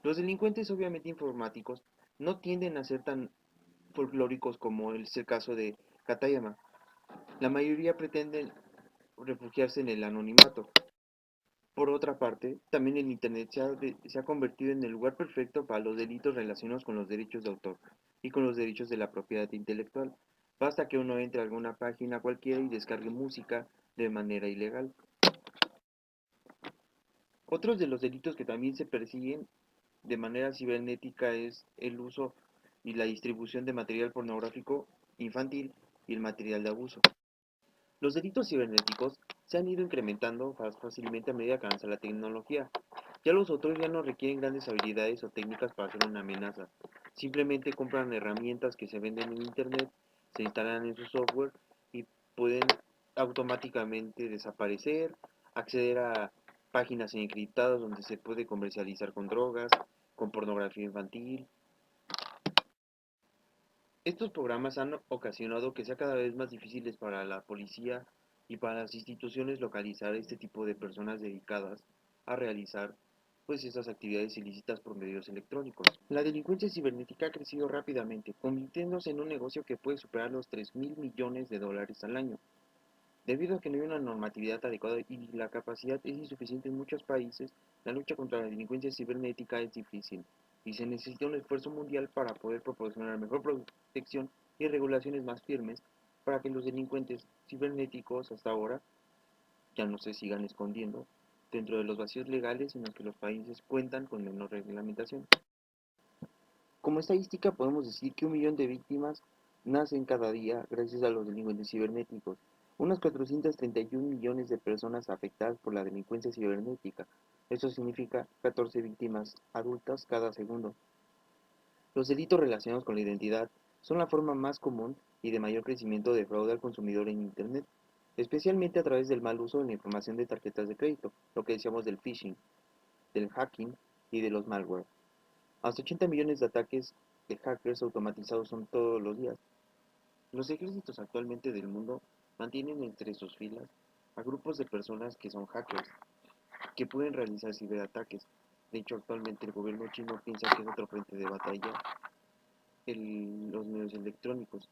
S4: Los delincuentes, obviamente informáticos, no tienden a ser tan folclóricos como es el caso de Katayama. La mayoría pretenden refugiarse en el anonimato. Por otra parte, también el Internet se ha convertido en el lugar perfecto para los delitos relacionados con los derechos de autor y con los derechos de la propiedad intelectual. Basta que uno entre a alguna página cualquiera y descargue música de manera ilegal. Otros de los delitos que también se persiguen de manera cibernética es el uso y la distribución de material pornográfico infantil y el material de abuso. Los delitos cibernéticos se han ido incrementando fácilmente a medida que avanza la tecnología. Ya los autores ya no requieren grandes habilidades o técnicas para hacer una amenaza. Simplemente compran herramientas que se venden en internet, se instalan en su software y pueden automáticamente desaparecer, acceder a páginas encriptadas donde se puede comercializar con drogas, con pornografía infantil. Estos programas han ocasionado que sea cada vez más difíciles para la policía y para las instituciones localizar este tipo de personas dedicadas a realizar pues esas actividades ilícitas por medios electrónicos. La delincuencia cibernética ha crecido rápidamente, convirtiéndose en un negocio que puede superar los 3.000 millones de dólares al año. Debido a que no hay una normatividad adecuada y la capacidad es insuficiente en muchos países, la lucha contra la delincuencia cibernética es difícil, y se necesita un esfuerzo mundial para poder proporcionar mejor protección y regulaciones más firmes para que los delincuentes cibernéticos hasta ahora ya no se sigan escondiendo dentro de los vacíos legales en los que los países cuentan con menor reglamentación. Como estadística podemos decir que 1 millón de víctimas nacen cada día gracias a los delincuentes cibernéticos. Unas 431 millones de personas afectadas por la delincuencia cibernética. Eso significa 14 víctimas adultas cada segundo. Los delitos relacionados con la identidad son la forma más común y de mayor crecimiento de fraude al consumidor en Internet, especialmente a través del mal uso de la información de tarjetas de crédito, lo que decíamos del phishing, del hacking y de los malware. Hasta 80 millones de ataques de hackers automatizados son todos los días. Los ejércitos actualmente del mundo mantienen entre sus filas a grupos de personas que son hackers, que pueden realizar ciberataques. De hecho, actualmente el gobierno chino piensa que es otro frente de batalla los medios electrónicos.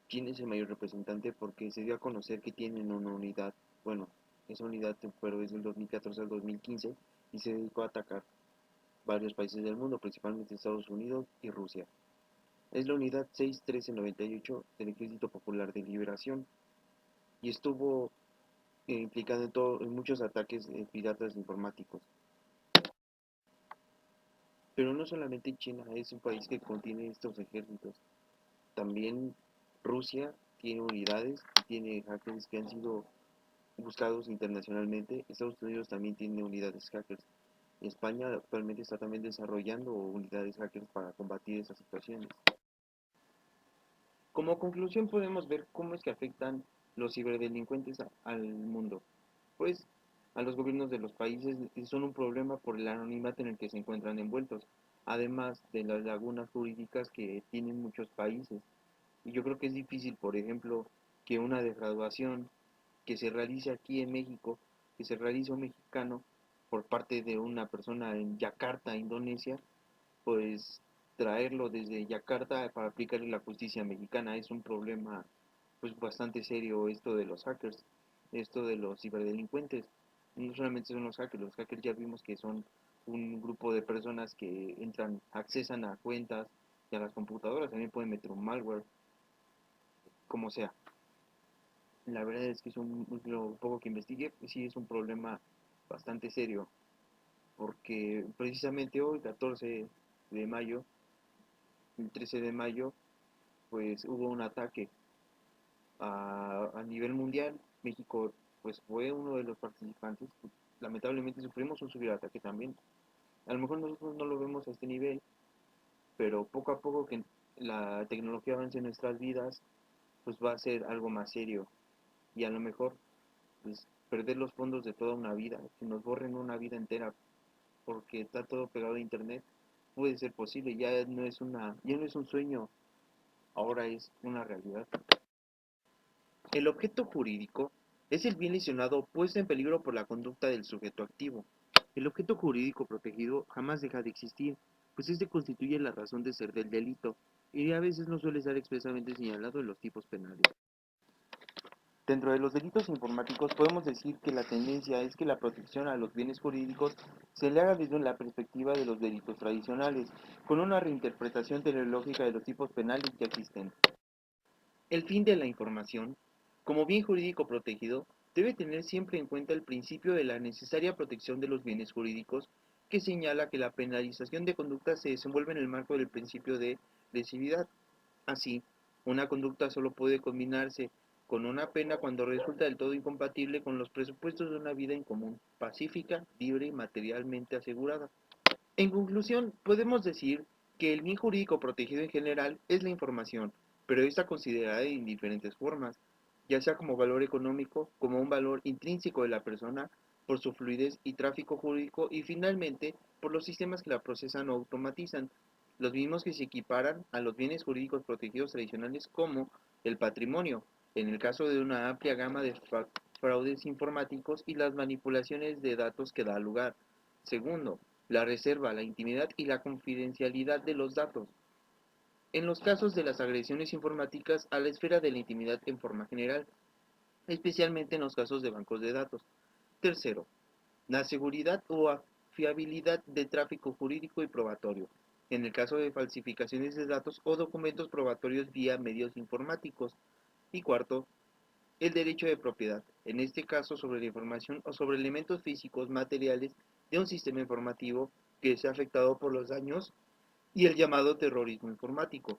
S4: China es el mayor representante porque se dio a conocer que tienen una unidad, bueno, esa unidad pero es del 2014 al 2015 y se dedicó a atacar varios países del mundo, principalmente Estados Unidos y Rusia. Es la unidad 61398 del Ejército Popular de Liberación y estuvo implicado en muchos ataques piratas informáticos. Pero no solamente China es un país que contiene estos ejércitos, también Rusia tiene unidades y tiene hackers que han sido buscados internacionalmente. Estados Unidos también tiene unidades hackers. España actualmente está también desarrollando unidades hackers para combatir esas situaciones. Como conclusión podemos ver cómo es que afectan los ciberdelincuentes al mundo. Pues a los gobiernos de los países son un problema por el anonimato en el que se encuentran envueltos, además de las lagunas jurídicas que tienen muchos países. Y yo creo que es difícil, por ejemplo, que una graduación que se realice aquí en México, que se realice un mexicano por parte de una persona en Yakarta, Indonesia, pues traerlo desde Yakarta para aplicarle la justicia mexicana es un problema pues bastante serio esto de los hackers, esto de los ciberdelincuentes. No solamente son los hackers ya vimos que son un grupo de personas que entran, accesan a cuentas y a las computadoras, también pueden meter un malware, como sea. La verdad es que es lo poco que investigué, pues sí es un problema bastante serio. porque precisamente hoy, 14 de mayo, el 13 de mayo, pues hubo un ataque a nivel mundial. México pues fue uno de los participantes. Lamentablemente sufrimos un ciberataque también. A lo mejor nosotros no lo vemos a este nivel, pero poco a poco que la tecnología avance en nuestras vidas, pues va a ser algo más serio. Y a lo mejor pues, perder los fondos de toda una vida, que nos borren una vida entera porque está todo pegado a internet, puede ser posible. Ya no es un sueño, ahora es una realidad. El objeto jurídico es el bien lesionado puesto en peligro por la conducta del sujeto activo. El objeto jurídico protegido jamás deja de existir, pues este constituye la razón de ser del delito, y a veces no suele estar expresamente señalado en los tipos penales. Dentro de los delitos informáticos podemos decir que la tendencia es que la protección a los bienes jurídicos se le haga desde la perspectiva de los delitos tradicionales, con una reinterpretación teleológica de los tipos penales ya existentes. El fin de la información, como bien jurídico protegido, debe tener siempre en cuenta el principio de la necesaria protección de los bienes jurídicos, que señala que la penalización de conductas se desenvuelve en el marco del principio de lesividad. Así, una conducta solo puede combinarse con una pena cuando resulta del todo incompatible con los presupuestos de una vida en común, pacífica, libre y materialmente asegurada. En conclusión, podemos decir que el bien jurídico protegido en general es la información, pero está considerada en diferentes formas, ya sea como valor económico, como un valor intrínseco de la persona, por su fluidez y tráfico jurídico, y finalmente por los sistemas que la procesan o automatizan, los mismos que se equiparan a los bienes jurídicos protegidos tradicionales como el patrimonio, en el caso de una amplia gama de fraudes informáticos y las manipulaciones de datos que da lugar. Segundo, la reserva, la intimidad y la confidencialidad de los datos. En los casos de las agresiones informáticas a la esfera de la intimidad en forma general, especialmente en los casos de bancos de datos. Tercero, la seguridad o fiabilidad del tráfico jurídico y probatorio, en el caso de falsificaciones de datos o documentos probatorios vía medios informáticos. Y cuarto, el derecho de propiedad, en este caso sobre la información o sobre elementos físicos materiales de un sistema informativo que sea afectado por los daños y el llamado terrorismo informático.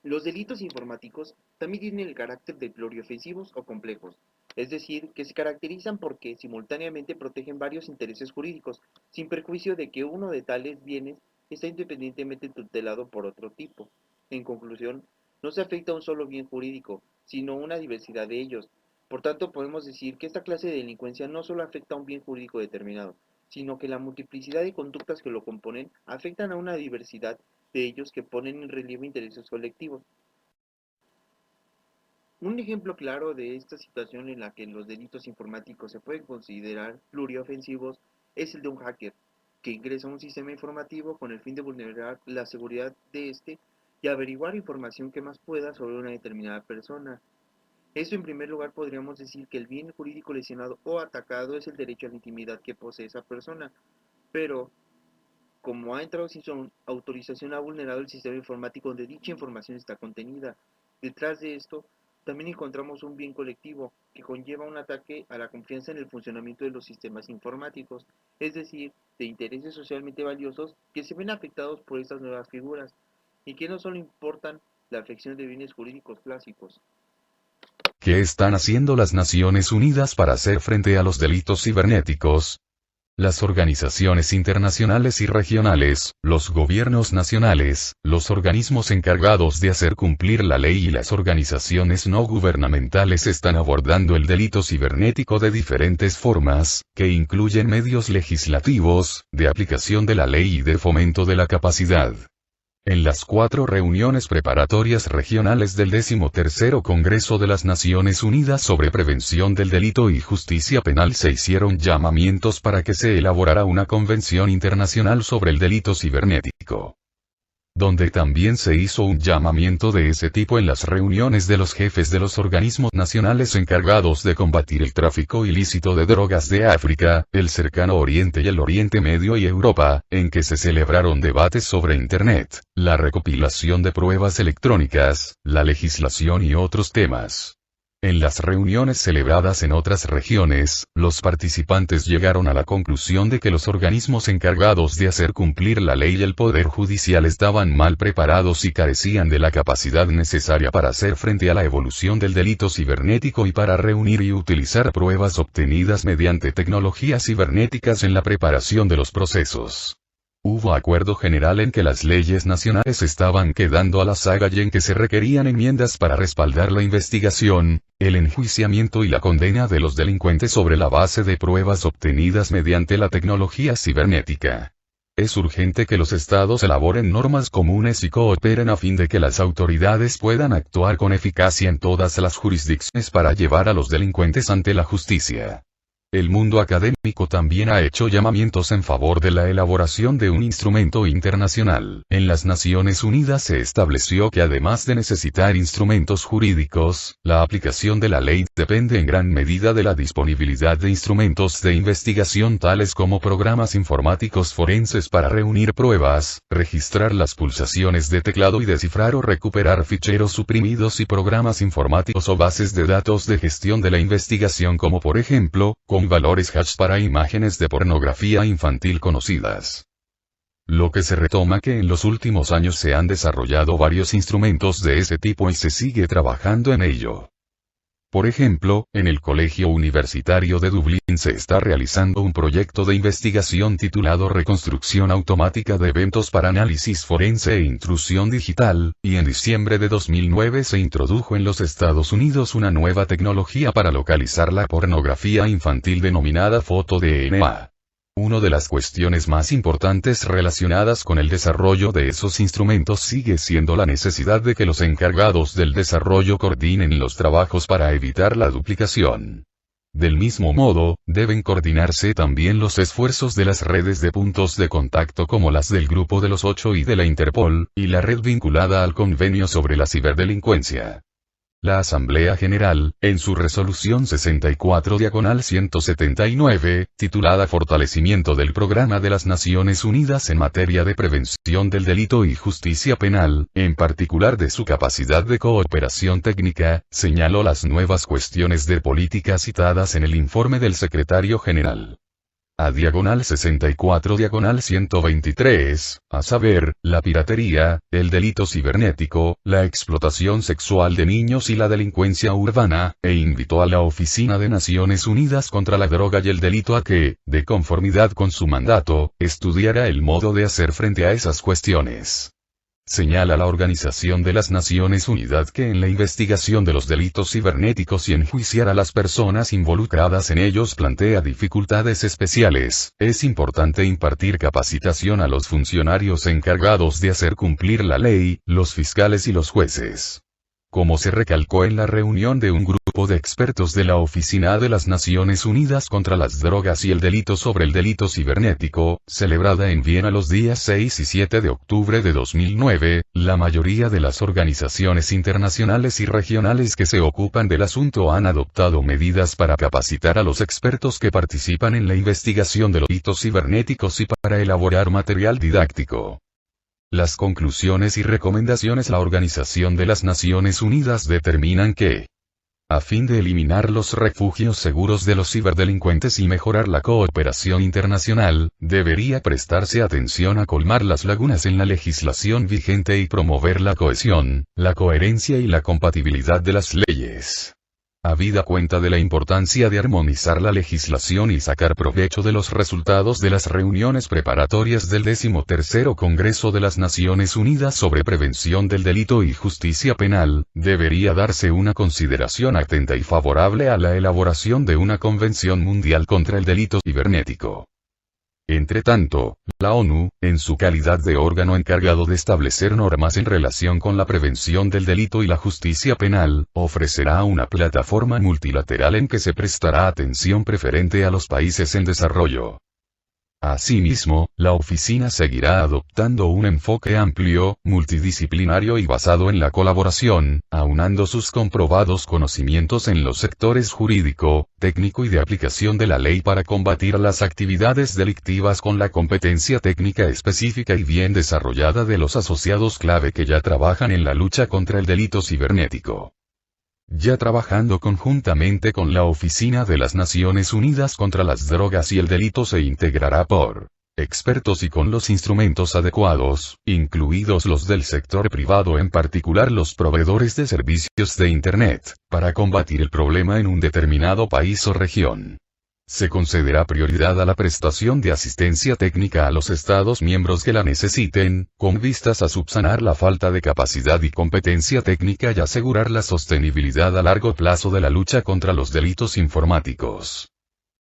S4: Los delitos informáticos también tienen el carácter de pluriofensivos o complejos, es decir, que se caracterizan porque simultáneamente protegen varios intereses jurídicos, sin perjuicio de que uno de tales bienes está independientemente tutelado por otro tipo. En conclusión, no se afecta a un solo bien jurídico, sino una diversidad de ellos. Por tanto, podemos decir que esta clase de delincuencia no solo afecta a un bien jurídico determinado, sino que la multiplicidad de conductas que lo componen afectan a una diversidad de ellos que ponen en relieve intereses colectivos. Un ejemplo claro de esta situación en la que los delitos informáticos se pueden considerar pluriofensivos es el de un hacker, que ingresa a un sistema informativo con el fin de vulnerar la seguridad de este y averiguar información que más pueda sobre una determinada persona. Esto en primer lugar podríamos decir que el bien jurídico lesionado o atacado es el derecho a la intimidad que posee esa persona, pero como ha entrado sin su autorización ha vulnerado el sistema informático donde dicha información está contenida. Detrás de esto también encontramos un bien colectivo que conlleva un ataque a la confianza en el funcionamiento de los sistemas informáticos, es decir, de intereses socialmente valiosos que se ven afectados por estas nuevas figuras y que no solo importan la afección de bienes jurídicos clásicos.
S2: ¿Qué están haciendo las Naciones Unidas para hacer frente a los delitos cibernéticos? Las organizaciones internacionales y regionales, los gobiernos nacionales, los organismos encargados de hacer cumplir la ley y las organizaciones no gubernamentales están abordando el delito cibernético de diferentes formas, que incluyen medios legislativos, de aplicación de la ley y de fomento de la capacidad. En las 4 reuniones preparatorias regionales del 13º Congreso de las Naciones Unidas sobre Prevención del Delito y Justicia Penal se hicieron llamamientos para que se elaborara una convención internacional sobre el delito cibernético, donde también se hizo un llamamiento de ese tipo en las reuniones de los jefes de los organismos nacionales encargados de combatir el tráfico ilícito de drogas de África, el Cercano Oriente y el Oriente Medio y Europa, en que se celebraron debates sobre Internet, la recopilación de pruebas electrónicas, la legislación y otros temas. En las reuniones celebradas en otras regiones, los participantes llegaron a la conclusión de que los organismos encargados de hacer cumplir la ley y el Poder Judicial estaban mal preparados y carecían de la capacidad necesaria para hacer frente a la evolución del delito cibernético y para reunir y utilizar pruebas obtenidas mediante tecnologías cibernéticas en la preparación de los procesos. Hubo acuerdo general en que las leyes nacionales estaban quedando a la saga y en que se requerían enmiendas para respaldar la investigación, el enjuiciamiento y la condena de los delincuentes sobre la base de pruebas obtenidas mediante la tecnología cibernética. Es urgente que los estados elaboren normas comunes y cooperen a fin de que las autoridades puedan actuar con eficacia en todas las jurisdicciones para llevar a los delincuentes ante la justicia. El mundo académico también ha hecho llamamientos en favor de la elaboración de un instrumento internacional. En las Naciones Unidas se estableció que además de necesitar instrumentos jurídicos, la aplicación de la ley depende en gran medida de la disponibilidad de instrumentos de investigación tales como programas informáticos forenses para reunir pruebas, registrar las pulsaciones de teclado y descifrar o recuperar ficheros suprimidos y programas informáticos o bases de datos de gestión de la investigación como por ejemplo, con valores hash para imágenes de pornografía infantil conocidas. Lo que se retoma que en los últimos años se han desarrollado varios instrumentos de ese tipo y se sigue trabajando en ello. Por ejemplo, en el Colegio Universitario de Dublín se está realizando un proyecto de investigación titulado Reconstrucción automática de eventos para análisis forense e intrusión digital, y en diciembre de 2009 se introdujo en los Estados Unidos una nueva tecnología para localizar la pornografía infantil denominada FotoDNA. Una de las cuestiones más importantes relacionadas con el desarrollo de esos instrumentos sigue siendo la necesidad de que los encargados del desarrollo coordinen los trabajos para evitar la duplicación. Del mismo modo, deben coordinarse también los esfuerzos de las redes de puntos de contacto como las del Grupo de los 8 y de la Interpol, y la red vinculada al Convenio sobre la Ciberdelincuencia. La Asamblea General, en su resolución 64/179, titulada Fortalecimiento del Programa de las Naciones Unidas en materia de prevención del delito y justicia penal, en particular de su capacidad de cooperación técnica, señaló las nuevas cuestiones de política citadas en el informe del Secretario General. A /64/123, a saber, la piratería, el delito cibernético, la explotación sexual de niños y la delincuencia urbana, e invitó a la Oficina de Naciones Unidas contra la Droga y el Delito a que, de conformidad con su mandato, estudiara el modo de hacer frente a esas cuestiones. Señala la Organización de las Naciones Unidas que en la investigación de los delitos cibernéticos y enjuiciar a las personas involucradas en ellos plantea dificultades especiales. Es importante impartir capacitación a los funcionarios encargados de hacer cumplir la ley, los fiscales y los jueces. Como se recalcó en la reunión de un grupo de expertos de la Oficina de las Naciones Unidas contra las Drogas y el Delito sobre el Delito Cibernético, celebrada en Viena los días 6 y 7 de octubre de 2009, la mayoría de las organizaciones internacionales y regionales que se ocupan del asunto han adoptado medidas para capacitar a los expertos que participan en la investigación de los delitos cibernéticos y para elaborar material didáctico. Las conclusiones y recomendaciones. La Organización de las Naciones Unidas determinan que, a fin de eliminar los refugios seguros de los ciberdelincuentes y mejorar la cooperación internacional, debería prestarse atención a colmar las lagunas en la legislación vigente y promover la cohesión, la coherencia y la compatibilidad de las leyes. Habida cuenta de la importancia de armonizar la legislación y sacar provecho de los resultados de las reuniones preparatorias del 13º Congreso de las Naciones Unidas sobre Prevención del Delito y Justicia Penal, debería darse una consideración atenta y favorable a la elaboración de una Convención Mundial contra el Delito Cibernético. Entretanto, la ONU, en su calidad de órgano encargado de establecer normas en relación con la prevención del delito y la justicia penal, ofrecerá una plataforma multilateral en que se prestará atención preferente a los países en desarrollo. Asimismo, la oficina seguirá adoptando un enfoque amplio, multidisciplinario y basado en la colaboración, aunando sus comprobados conocimientos en los sectores jurídico, técnico y de aplicación de la ley para combatir las actividades delictivas con la competencia técnica específica y bien desarrollada de los asociados clave que ya trabajan en la lucha contra el delito cibernético. ya trabajando conjuntamente con la Oficina de las Naciones Unidas contra las Drogas y el Delito se integrará por expertos y con los instrumentos adecuados, incluidos los del sector privado, en particular los proveedores de servicios de Internet, para combatir el problema en un determinado país o región. Se concederá prioridad a la prestación de asistencia técnica a los Estados miembros que la necesiten, con vistas a subsanar la falta de capacidad y competencia técnica y asegurar la sostenibilidad a largo plazo de la lucha contra los delitos informáticos.